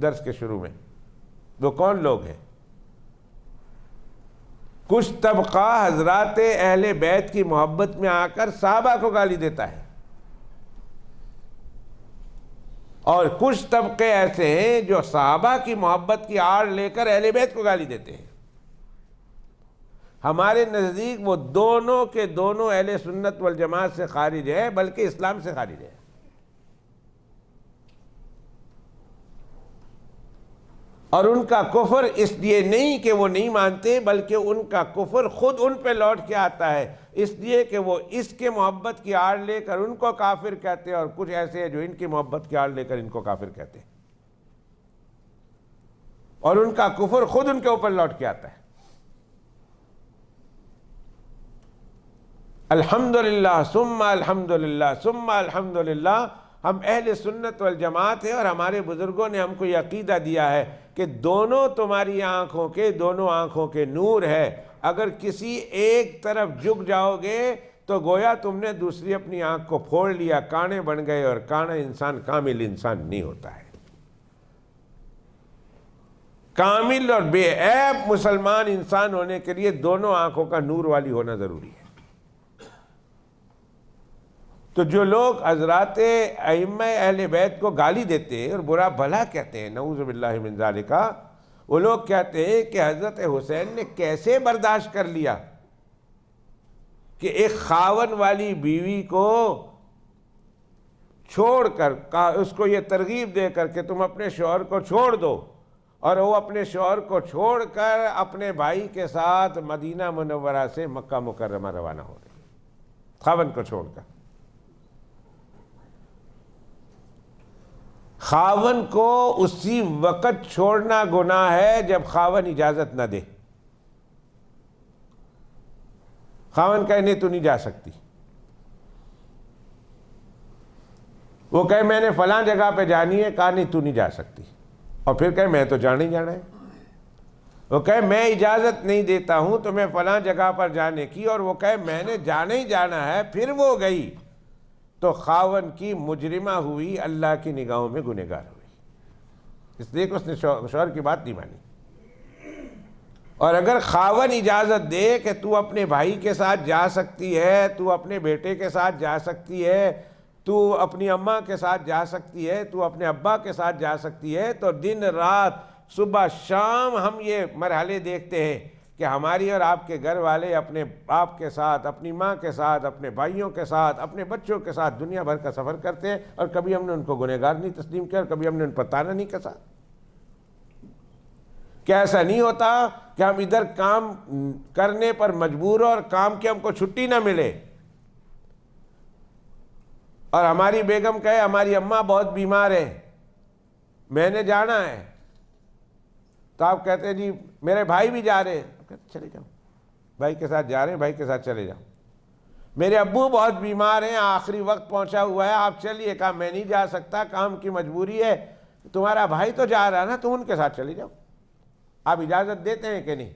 درس کے شروع میں، وہ کون لوگ ہیں؟ کچھ طبقہ حضرات اہل بیت کی محبت میں آ کر صحابہ کو گالی دیتا ہے، اور کچھ طبقے ایسے ہیں جو صحابہ کی محبت کی آڑ لے کر اہل بیت کو گالی دیتے ہیں۔ ہمارے نزدیک وہ دونوں کے دونوں اہل سنت والجماعت سے خارج ہے، بلکہ اسلام سے خارج ہے۔ اور ان کا کفر اس لیے نہیں کہ وہ نہیں مانتے، بلکہ ان کا کفر خود ان پہ لوٹ کے آتا ہے، اس لیے کہ وہ اس کے محبت کی آڑ لے کر ان کو کافر کہتے ہیں، اور کچھ ایسے ہیں جو ان کی محبت کی آڑ لے کر ان کو کافر کہتے ہیں، اور ان کا کفر خود ان کے اوپر لوٹ کے آتا ہے۔ الحمدللہ ثم الحمدللہ ثم الحمدللہ، ہم اہل سنت والجماعت ہیں، اور ہمارے بزرگوں نے ہم کو یہ عقیدہ دیا ہے کہ دونوں تمہاری دونوں آنکھوں کے نور ہے، اگر کسی ایک طرف جھک جاؤ گے تو گویا تم نے دوسری اپنی آنکھ کو پھوڑ لیا، کانے بن گئے، اور کانا انسان کامل انسان نہیں ہوتا ہے۔ کامل اور بے عیب مسلمان انسان ہونے کے لیے دونوں آنکھوں کا نور والی ہونا ضروری ہے۔ تو جو لوگ حضرات ائمہ اہل بیت کو گالی دیتے ہیں اور برا بھلا کہتے ہیں، نعوذ باللہ من ذالک، وہ لوگ کہتے ہیں کہ حضرت حسین نے کیسے برداشت کر لیا کہ ایک خاون والی بیوی کو چھوڑ کر، اس کو یہ ترغیب دے کر کہ تم اپنے شوہر کو چھوڑ دو، اور وہ اپنے شوہر کو چھوڑ کر اپنے بھائی کے ساتھ مدینہ منورہ سے مکہ مکرمہ روانہ ہو رہی، خاون کو چھوڑ کر۔ خاون کو اسی وقت چھوڑنا گناہ ہے جب خاون اجازت نہ دے۔ خاون کہے نہیں تو نہیں جا سکتی، وہ کہے میں نے فلاں جگہ پہ جانی ہے، کہا نہیں تو نہیں جا سکتی، اور پھر کہے میں تو جانا ہی جانا ہے، وہ کہے میں اجازت نہیں دیتا ہوں تمہیں فلاں جگہ پر جانے کی، اور وہ کہے میں نے جانا ہی جانا ہے، پھر وہ گئی، تو خاون کی مجرمہ ہوئی، اللہ کی نگاہوں میں گنہگار ہوئی، اس لیے کہ اس نے شوہر کی بات نہیں مانی۔ اور اگر خاون اجازت دے کہ تو اپنے بھائی کے ساتھ جا سکتی ہے، تو اپنے بیٹے کے ساتھ جا سکتی ہے، تو اپنی اماں کے ساتھ جا سکتی ہے، تو اپنے ابا کے ساتھ جا سکتی ہے، تو دن رات صبح شام ہم یہ مرحلے دیکھتے ہیں کہ ہماری اور آپ کے گھر والے اپنے باپ کے ساتھ، اپنی ماں کے ساتھ، اپنے بھائیوں کے ساتھ، اپنے بچوں کے ساتھ دنیا بھر کا سفر کرتے ہیں، اور کبھی ہم نے ان کو گنہگار نہیں تسلیم کیا، اور کبھی ہم نے ان پر طعنہ نہیں کسا۔ کیا ایسا نہیں ہوتا کہ ہم ادھر کام کرنے پر مجبور ہو اور کام کی ہم کو چھٹی نہ ملے، اور ہماری بیگم کہے ہماری اماں بہت بیمار ہے، میں نے جانا ہے، تو آپ کہتے ہیں جی میرے بھائی بھی جا رہے ہیں، کہتے چلے جاؤ، بھائی کے ساتھ جا رہے ہیں، بھائی کے ساتھ چلے جاؤ۔ میرے ابو بہت بیمار ہیں، آخری وقت پہنچا ہوا ہے، آپ چلیے، کہا میں نہیں جا سکتا، کام کی مجبوری ہے، تمہارا بھائی تو جا رہا نا، تم ان کے ساتھ چلے جاؤ۔ آپ اجازت دیتے ہیں کہ نہیں؟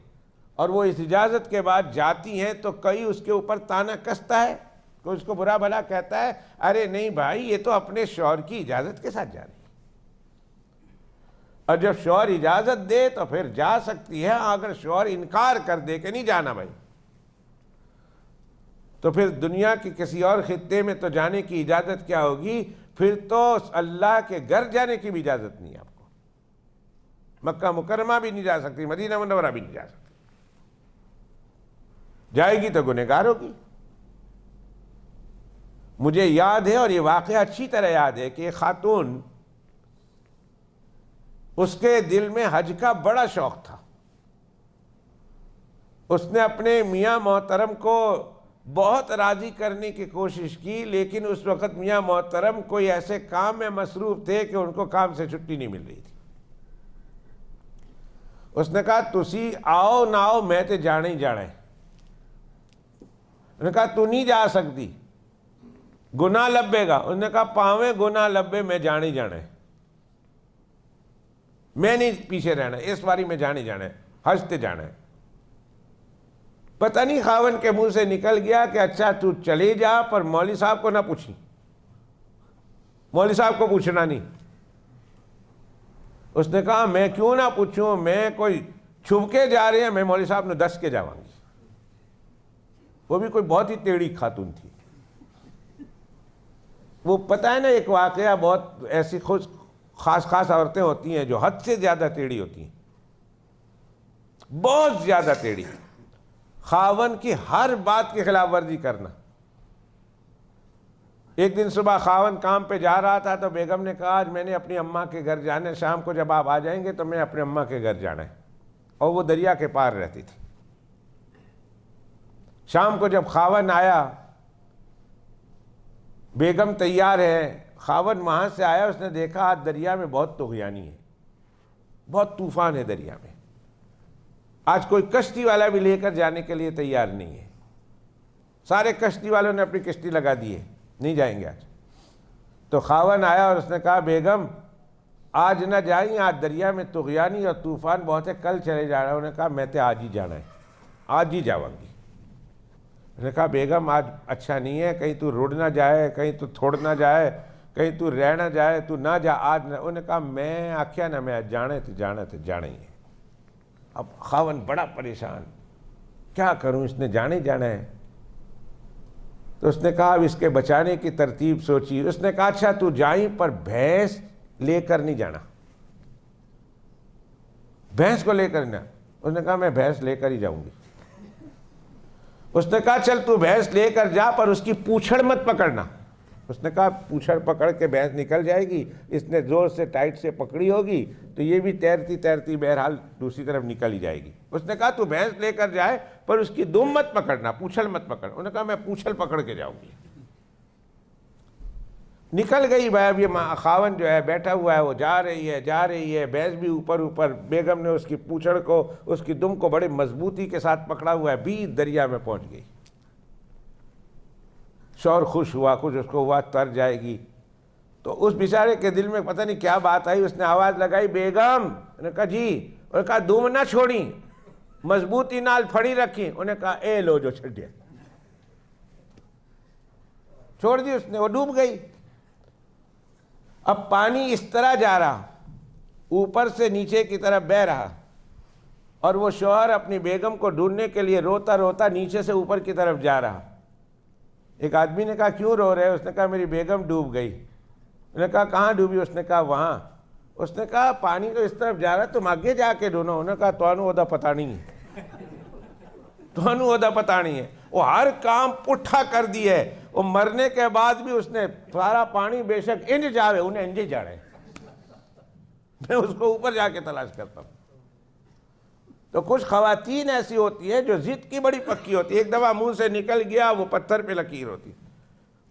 اور وہ اس اجازت کے بعد جاتی ہیں تو کئی اس کے اوپر طعنہ کستا ہے، کوئی اس کو برا بھلا کہتا ہے، ارے نہیں بھائی یہ تو اپنے شوہر کی اجازت کے ساتھ جا رہی ہے، اور جب شوہر اجازت دے تو پھر جا سکتی ہے، اگر شوہر انکار کر دے کہ نہیں جانا بھائی، تو پھر دنیا کی کسی اور خطے میں تو جانے کی اجازت کیا ہوگی، پھر تو اللہ کے گھر جانے کی بھی اجازت نہیں ہے آپ کو، مکہ مکرمہ بھی نہیں جا سکتی، مدینہ منورہ بھی نہیں جا سکتی، جائے گی تو گنہگار ہوگی۔ مجھے یاد ہے، اور یہ واقعہ اچھی طرح یاد ہے، کہ ایک خاتون، اس کے دل میں حج کا بڑا شوق تھا، اس نے اپنے میاں محترم کو بہت راضی کرنے کی کوشش کی، لیکن اس وقت میاں محترم کوئی ایسے کام میں مصروف تھے کہ ان کو کام سے چھٹی نہیں مل رہی تھی۔ اس نے کہا تسی آؤ نہ آؤ میں تے جانا ہی جانا ہے۔ انہوں نے کہا تو نہیں جا سکتی، گناہ لبے گا۔ انہوں نے کہا پاویں گناہ لبے میں جانا ہی جانا ہے، میں نہیں پیچھے رہنا، اس باری میں جانے جانا ہے، حج تے جانا ہے۔ پتہ نہیں خاون کے منہ سے نکل گیا کہ اچھا تو چلے جا، پر مولوی صاحب کو نہ پوچھی، مولوی صاحب کو پوچھنا نہیں۔ اس نے کہا میں کیوں نہ پوچھوں، میں کوئی چھپ کے جا رہے ہیں، میں مولوی صاحب نے دس کے جاواں گی۔ وہ بھی کوئی بہت ہی ٹیڑھی خاتون تھی۔ وہ پتہ ہے نا ایک واقعہ، بہت ایسی خاص عورتیں ہوتی ہیں جو حد سے زیادہ ٹیڑھی ہوتی ہیں، بہت زیادہ ٹیڑھی، خاون کی ہر بات کی خلاف ورزی کرنا۔ ایک دن صبح خاون کام پہ جا رہا تھا تو بیگم نے کہا آج میں نے اپنی اماں کے گھر جانا ہے، شام کو جب آپ آ جائیں گے تو میں اپنے اماں کے گھر جانا ہے، اور وہ دریا کے پار رہتی تھی۔ شام کو جب خاون آیا، بیگم تیار ہے، خاون وہاں سے آیا، اس نے دیکھا آج دریا میں بہت طغیانی ہے، بہت طوفان ہے دریا میں، آج کوئی کشتی والا بھی لے کر جانے کے لیے تیار نہیں ہے، سارے کشتی والوں نے اپنی کشتی لگا دی ہے، نہیں جائیں گے آج۔ تو خاوند آیا اور اس نے کہا بیگم آج نہ جائیں، آج دریا میں طغیانی اور طوفان بہت ہے، کل چلے جا رہا ہے۔ انہوں نے کہا میں تے آج ہی جانا ہے، آج ہی جاؤں گی۔ انہوں نے کہا بیگم آج اچھا نہیں ہے، کہیں تو رڑ نہ جائے، کہیں تو تھوڑ نہ جائے، کہیں تو رہ نہ جائے، تو نہ جا آج نہ۔ انہوں نے کہا میں آکھیا نہ میں جانا ہے تو جانا ہے تو جانا ہی ہے۔ اب خاوند بڑا پریشان، کیا کروں، اس نے جانا ہی جانا ہے۔ تو اس نے کہا اب اس کے بچانے کی ترتیب سوچی۔ اس نے کہا اچھا تو جائیں پر بھینس لے کر نہیں جانا، بھینس کو لے کر نہ۔ اس نے کہا میں بھینس لے کر ہی جاؤں گی۔ اس نے کہا چل تو بھینس لے کر جا پر اس کی پوچھڑ مت پکڑنا۔ اس نے کہا پوچھڑ پکڑ کے بھینس نکل جائے گی، اس نے زور سے ٹائٹ سے پکڑی ہوگی تو یہ بھی تیرتی تیرتی بہرحال دوسری طرف نکل ہی جائے گی۔ اس نے کہا تو بھینس لے کر جائے پر اس کی دم مت پکڑنا، پوچھڑ مت پکڑ۔ انہوں نے کہا میں پوچھڑ پکڑ کے جاؤں گی۔ نکل گئی بھائی۔ اب یہ خاوند جو ہے بیٹھا ہوا ہے، وہ جا رہی ہے، بھینس بھی اوپر، بیگم نے اس کی پوچھڑ کو، اس کی دم کو بڑے مضبوطی کے ساتھ پکڑا ہوا ہے، بیچ دریا میں پہنچ گئی۔ شوہر خوش ہوا، کچھ اس کو ہوا تر جائے گی، تو اس بیچارے کے دل میں پتہ نہیں کیا بات آئی، اس نے آواز لگائی بیگم۔ انہوں نے کہا جی۔ انہوں نے کہا دم نہ چھوڑی، مضبوطی نال پھڑی رکھی۔ انہوں نے کہا اے لو جو چھڑیا، چھوڑ دی اس نے، وہ ڈوب گئی۔ اب پانی اس طرح جا رہا، اوپر سے نیچے کی طرف بہہ رہا، اور وہ شوہر اپنی بیگم کو ڈھونڈنے کے لیے روتا روتا نیچے سے اوپر کی طرف جا رہا۔ ایک آدمی نے کہا کیوں رو رہے؟ اس نے کہا میری بیگم ڈوب گئی۔ انہوں نے کہا کہاں ڈوبی؟ اس نے کہا وہاں۔ اس نے کہا پانی تو اس طرف جا رہا ہے، تم آگے جا کے ڈھونڈو۔ انہوں نے کہا تانوں اودا پتہ نہیں ہے، تانوں اودا پتہ نہیں ہے۔ وہ ہر کام پٹھا کر دی ہے۔ وہ مرنے کے بعد بھی اس نے سارا پانی بے شک انج جاوے، انہیں انج جاڑے، میں اس کو اوپر جا کے تلاش کرتا ہوں۔ تو کچھ خواتین ایسی ہوتی ہیں جو ضد کی بڑی پکی ہوتی ہے، ایک دفعہ منہ سے نکل گیا وہ پتھر پہ لکیر ہوتی۔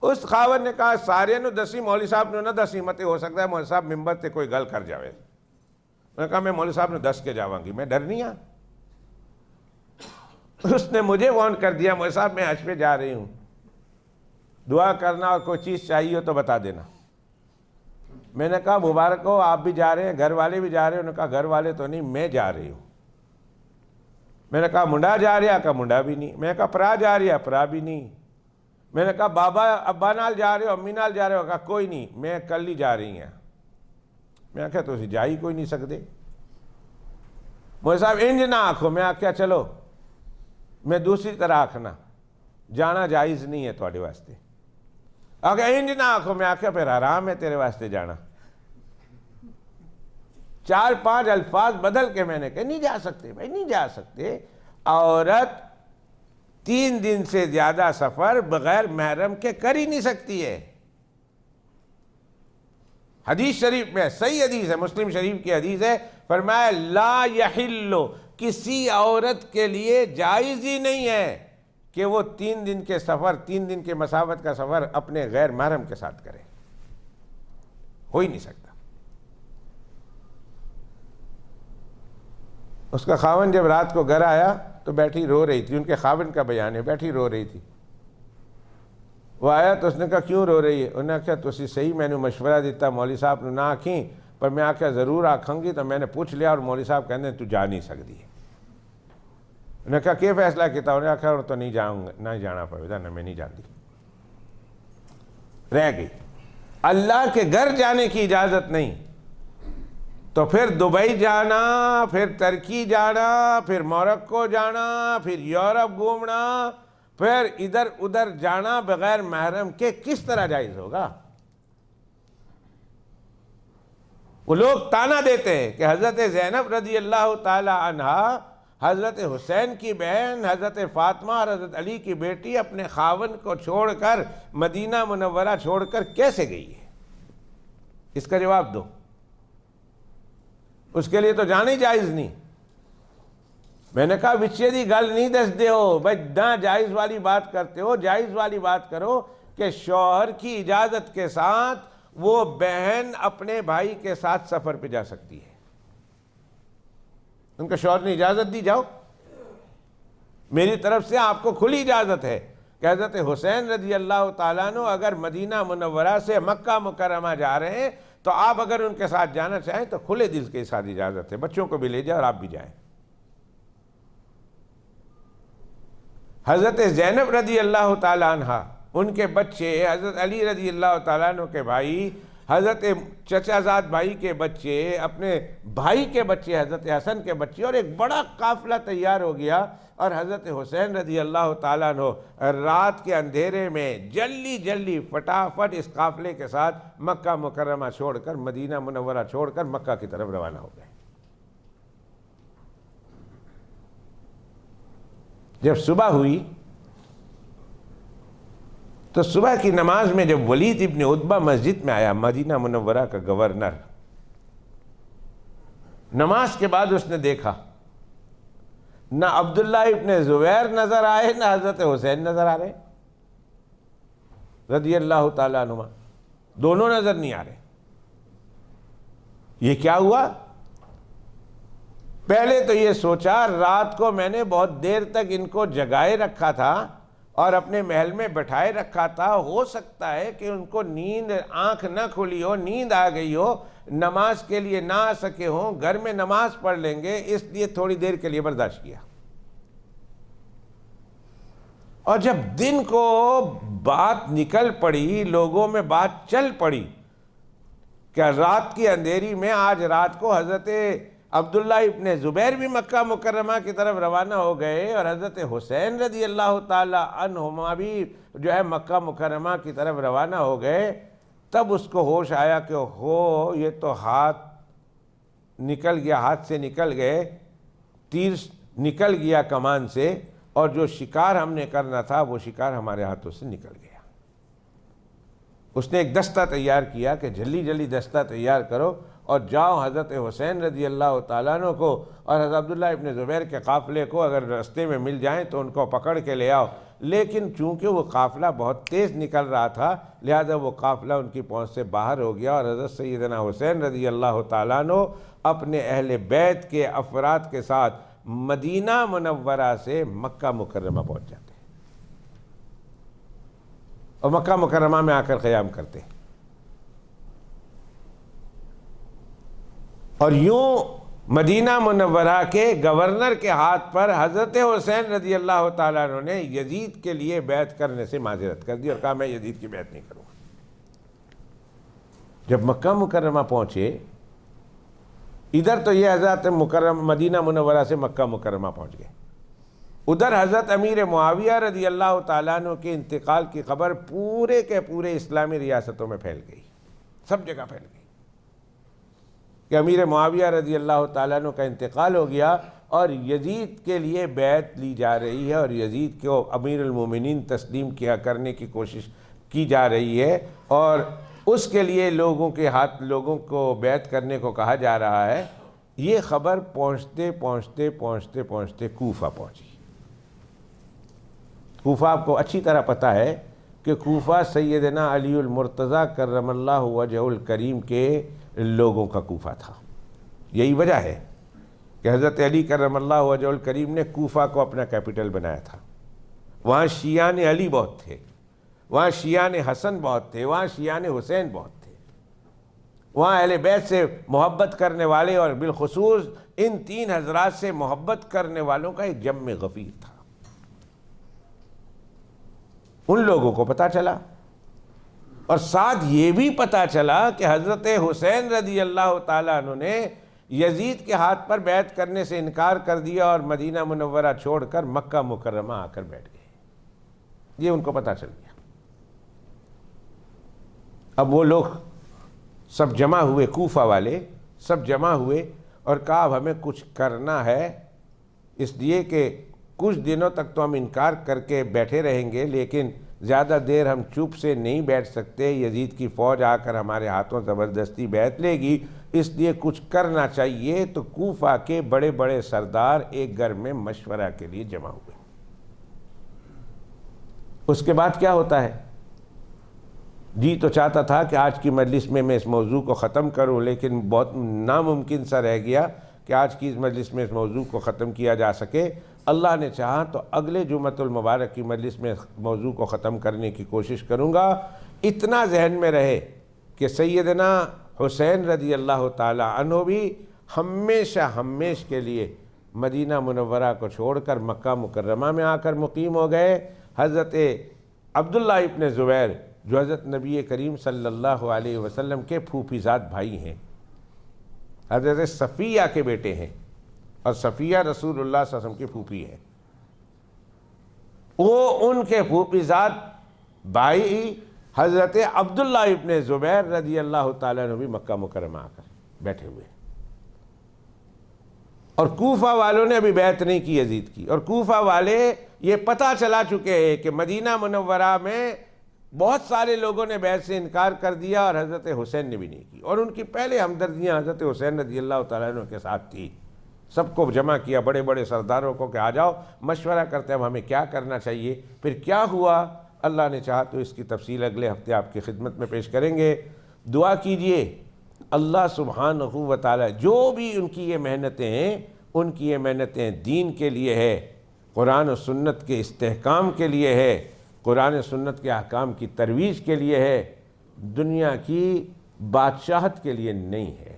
اس خاوند نے کہا سارے نو دسی، مولوی صاحب نے نہ دسی متے، ہو سکتا ہے مولوی صاحب ممبر تے کوئی گل کر جاوے۔ میں نے کہا میں مولوی صاحب نے دس کے جاواں گی، میں ڈرنی ہاں۔ اس نے مجھے فون کر دیا مولوی صاحب میں حج پہ جا رہی ہوں، دعا کرنا اور کوئی چیز چاہیے ہو تو بتا دینا۔ میں نے کہا مبارک ہو، آپ بھی جا رہے ہیں، گھر والے بھی جا رہے ہیں؟ انہوں نے کہا گھر والے تو نہیں، میں جا رہی ہوں۔ میں نے کہا منڈا جا رہا؟ کہا منڈا بھی نہیں۔ میں نے کہا پرا جا رہا؟ پرا بھی نہیں۔ میں نے کہا بابا ابا نال جا رہے ہو، امی نال جا رہے ہو؟ کہا کوئی نہیں، میں کل ہی جا رہی ہیں۔ میں آخیا تو جا ہی کوئی نہیں سکتے۔ مولوی صاحب انج نہ آکھو۔ میں آخیا چلو میں دوسری طرح آکھنا، جانا جائز نہیں ہے تھوڑے واسطے۔ آخیا انج نہ آکھو۔ میں آخیا پھر حرام ہے تیرے واسطے جانا۔ 4-5 الفاظ بدل کے میں نے کہا نہیں جا سکتے بھائی، نہیں جا سکتے۔ عورت 3 دن سے زیادہ سفر بغیر محرم کے کر ہی نہیں سکتی ہے۔ حدیث شریف میں صحیح حدیث ہے، مسلم شریف کی حدیث ہے، فرمایا لا یحل، کسی عورت کے لیے جائز ہی نہیں ہے کہ وہ 3 دن کے سفر، 3 دن کے مسافت کا سفر اپنے غیر محرم کے ساتھ کرے، ہو ہی نہیں سکتا۔ اس کا خاوند جب رات کو گھر آیا تو بیٹھی رو رہی تھی، ان کے خاوند کا بیان ہے، بیٹھی رو رہی تھی۔ وہ آیا تو اس نے کہا کیوں رو رہی ہے؟ انہوں نے کہا تسی صحیح میں نے مشورہ دیتا، مولوی صاحب نے نہ آکھیں، پر میں آکھیا ضرور آکھوں گی، تو میں نے پوچھ لیا اور مولوی صاحب کہتے ہیں تو جا نہیں سکتی ہے۔ انہوں نے کہا کیا فیصلہ کیتا؟ انہوں نے کہا تو نہیں جاؤں گا، نہ جانا پڑے گا، نہ میں نہیں جانتی، رہ گئی۔ اللہ کے گھر جانے کی اجازت نہیں تو پھر دبئی جانا، پھر ترکی جانا، پھر موروکو جانا، پھر یورپ گھومنا، پھر ادھر ادھر جانا بغیر محرم کے کس طرح جائز ہوگا؟ وہ لوگ تانا دیتے ہیں کہ حضرت زینب رضی اللہ تعالی عنہا، حضرت حسین کی بہن حضرت فاطمہ اور حضرت علی کی بیٹی اپنے خاوند کو چھوڑ کر مدینہ منورہ چھوڑ کر کیسے گئی ہے؟ اس کا جواب دو۔ اس کے لیے تو جانا ہی جائز نہیں۔ میں نے کہا وچے دی گل نہیں دس دے ہو بھائی، نہ جائز والی بات کرتے ہو، جائز والی بات کرو کہ شوہر کی اجازت کے ساتھ وہ بہن اپنے بھائی کے ساتھ سفر پہ جا سکتی ہے۔ ان کا شوہر نے اجازت دی، جاؤ، میری طرف سے آپ کو کھلی اجازت ہے، کہ حضرت حسین رضی اللہ تعالیٰ عنہ اگر مدینہ منورہ سے مکہ مکرمہ جا رہے ہیں تو آپ اگر ان کے ساتھ جانا چاہیں تو کھلے دل کے ساتھ اجازت ہے، بچوں کو بھی لے جائیں اور آپ بھی جائیں۔ حضرت زینب رضی اللہ تعالیٰ عنہ، ان کے بچے، حضرت علی رضی اللہ تعالیٰ عنہ کے بھائی، حضرت چچا زاد بھائی کے بچے، اپنے بھائی کے بچے، حضرت حسن کے بچے، اور ایک بڑا قافلہ تیار ہو گیا، اور حضرت حسین رضی اللہ تعالیٰ عنہ رات کے اندھیرے میں جلدی جلدی فٹافٹ اس قافلے کے ساتھ مکہ مکرمہ چھوڑ کر، مدینہ منورہ چھوڑ کر مکہ کی طرف روانہ ہو گئے۔ جب صبح ہوئی تو صبح کی نماز میں جب ولید ابن عتبہ مسجد میں آیا، مدینہ منورہ کا گورنر، نماز کے بعد اس نے دیکھا نہ عبداللہ ابن زبیر نظر آئے نہ حضرت حسین نظر آ رہے رضی اللہ تعالیٰ عنہما، دونوں نظر نہیں آ رہے۔ یہ کیا ہوا؟ پہلے تو یہ سوچا رات کو میں نے بہت دیر تک ان کو جگائے رکھا تھا اور اپنے محل میں بٹھائے رکھا تھا، ہو سکتا ہے کہ ان کو نیند، آنکھ نہ کھلی ہو، نیند آ گئی ہو، نماز کے لیے نہ آ سکے ہوں، گھر میں نماز پڑھ لیں گے، اس لیے تھوڑی دیر کے لیے برداشت کیا۔ اور جب دن کو بات نکل پڑی، لوگوں میں بات چل پڑی کہ رات کی اندھیری میں آج رات کو حضرت عبداللہ ابن زبیر بھی مکہ مکرمہ کی طرف روانہ ہو گئے اور حضرت حسین رضی اللہ تعالی عنہما بھی جو ہے مکہ مکرمہ کی طرف روانہ ہو گئے، تب اس کو ہوش آیا کہ ہو یہ تو ہاتھ نکل گیا، ہاتھ سے نکل گئے، تیر نکل گیا کمان سے، اور جو شکار ہم نے کرنا تھا وہ شکار ہمارے ہاتھوں سے نکل گیا۔ اس نے ایک دستہ تیار کیا کہ جلدی جلدی دستہ تیار کرو اور جاؤ حضرت حسین رضی اللہ تعالیٰ عنہ کو اور حضرت عبداللہ ابن زبیر کے قافلے کو اگر راستے میں مل جائیں تو ان کو پکڑ کے لے آؤ۔ لیکن چونکہ وہ قافلہ بہت تیز نکل رہا تھا لہذا وہ قافلہ ان کی پہنچ سے باہر ہو گیا، اور حضرت سیدنا حسین رضی اللہ تعالیٰ عنہ اپنے اہل بیت کے افراد کے ساتھ مدینہ منورہ سے مکہ مکرمہ پہنچ جاتے ہیں اور مکہ مکرمہ میں آ کر قیام کرتے ہیں۔ اور یوں مدینہ منورہ کے گورنر کے ہاتھ پر حضرت حسین رضی اللہ تعالیٰ عنہ نے یزید کے لیے بیعت کرنے سے معذرت کر دی اور کہا میں یزید کی بیعت نہیں کروں گا۔ جب مکہ مکرمہ پہنچے، ادھر تو یہ حضرت مدینہ منورہ سے مکہ مکرمہ پہنچ گئے، ادھر حضرت امیر معاویہ رضی اللہ تعالیٰ عنہ کے انتقال کی خبر پورے کے پورے اسلامی ریاستوں میں پھیل گئی، سب جگہ پھیل گئی کہ امیر معاویہ رضی اللہ تعالیٰ عنہ کا انتقال ہو گیا اور یزید کے لیے بیعت لی جا رہی ہے اور یزید کو امیر المومنین تسلیم کیا کرنے کی کوشش کی جا رہی ہے، اور اس کے لیے لوگوں کو بیعت کرنے کو کہا جا رہا ہے۔ یہ خبر پہنچتے پہنچتے کوفہ پہنچی۔ کوفہ آپ کو اچھی طرح پتہ ہے کہ کوفہ سیدنا علی المرتضیٰ کرم اللہ وجہ الکریم کے لوگوں کا کوفہ تھا۔ یہی وجہ ہے کہ حضرت علی کرم اللہ وجہ الکریم نے کوفہ کو اپنا کیپٹل بنایا تھا۔ وہاں شیعان علی بہت تھے، وہاں شیعان حسن بہت تھے، وہاں شیعان حسین بہت تھے، وہاں اہل بیت سے محبت کرنے والے اور بالخصوص ان تین حضرات سے محبت کرنے والوں کا ایک جم غفیر تھا۔ ان لوگوں کو پتہ چلا اور ساتھ یہ بھی پتہ چلا کہ حضرت حسین رضی اللہ تعالیٰ عنہ نے یزید کے ہاتھ پر بیعت کرنے سے انکار کر دیا اور مدینہ منورہ چھوڑ کر مکہ مکرمہ آ کر بیٹھ گئے۔ یہ ان کو پتہ چل گیا۔ اب وہ لوگ سب جمع ہوئے، کوفہ والے سب جمع ہوئے اور کہا اب ہمیں کچھ کرنا ہے، اس لیے کہ کچھ دنوں تک تو ہم انکار کر کے بیٹھے رہیں گے لیکن زیادہ دیر ہم چپ سے نہیں بیٹھ سکتے، یزید کی فوج آ کر ہمارے ہاتھوں زبردستی بیعت لے گی، اس لیے کچھ کرنا چاہیے۔ تو کوفہ کے بڑے بڑے سردار ایک گھر میں مشورہ کے لیے جمع ہوئے۔ اس کے بعد کیا ہوتا ہے؟ جی تو چاہتا تھا کہ آج کی مجلس میں اس موضوع کو ختم کروں، لیکن بہت ناممکن سا رہ گیا کہ آج کی اس مجلس میں اس موضوع کو ختم کیا جا سکے۔ اللہ نے چاہا تو اگلے جمعۃ المبارک کی مجلس میں موضوع کو ختم کرنے کی کوشش کروں گا۔ اتنا ذہن میں رہے کہ سیدنا حسین رضی اللہ تعالی عنہ بھی ہمیشہ کے لیے مدینہ منورہ کو چھوڑ کر مکہ مکرمہ میں آ کر مقیم ہو گئے۔ حضرت عبداللہ ابن زبیر جو حضرت نبی کریم صلی اللہ علیہ وسلم کے پھوپھی زاد بھائی ہیں، حضرت صفیہ کے بیٹے ہیں، اور صفیہ رسول اللہ صلی اللہ علیہ وسلم کی پھوپھی ہیں، وہ ان کے پھوپھی زاد بھائی حضرت عبداللہ ابن زبیر رضی اللہ تعالیٰ عنہ بھی مکہ مکرمہ آ کر بیٹھے ہوئے ہیں۔ اور کوفہ والوں نے ابھی بیعت نہیں کی یزید کی، اور کوفہ والے یہ پتہ چلا چکے ہیں کہ مدینہ منورہ میں بہت سارے لوگوں نے بیعت سے انکار کر دیا، اور حضرت حسین نے بھی نہیں کی، اور ان کی پہلے ہمدردیاں حضرت حسین رضی اللہ تعالیٰ عنہ کے ساتھ تھی۔ سب کو جمع کیا، بڑے بڑے سرداروں کو کہ آ جاؤ مشورہ کرتے ہیں ہمیں کیا کرنا چاہیے۔ پھر کیا ہوا، اللہ نے چاہا تو اس کی تفصیل اگلے ہفتے آپ کی خدمت میں پیش کریں گے۔ دعا کیجئے اللہ سبحانہ و تعالی جو بھی ان کی یہ محنتیں ہیں، ان کی یہ محنتیں دین کے لیے ہے، قرآن و سنت کے استحکام کے لیے ہے، قرآن و سنت کے احکام کی ترویج کے لیے ہے، دنیا کی بادشاہت کے لیے نہیں ہے۔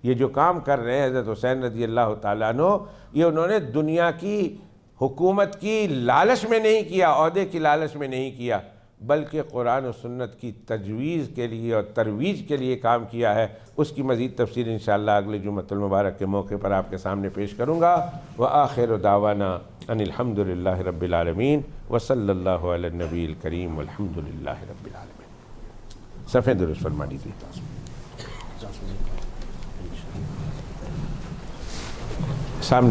یہ جو کام کر رہے ہیں حضرت حسین رضی اللہ تعالیٰ عنہ، یہ انہوں نے دنیا کی حکومت کی لالچ میں نہیں کیا، عہدے کی لالچ میں نہیں کیا، بلکہ قرآن و سنت کی تجویز کے لیے اور ترویج کے لیے کام کیا ہے۔ اس کی مزید تفصیل انشاءاللہ اگلے جمعۃ المبارک کے موقع پر آپ کے سامنے پیش کروں گا۔ وآخر دعوانا ان الحمد للہ رب العالمین وصلی اللہ علی النبی الکریم والحمد للہ رب العالمین۔ صفحہ درست فرما دیجیے۔ سامنے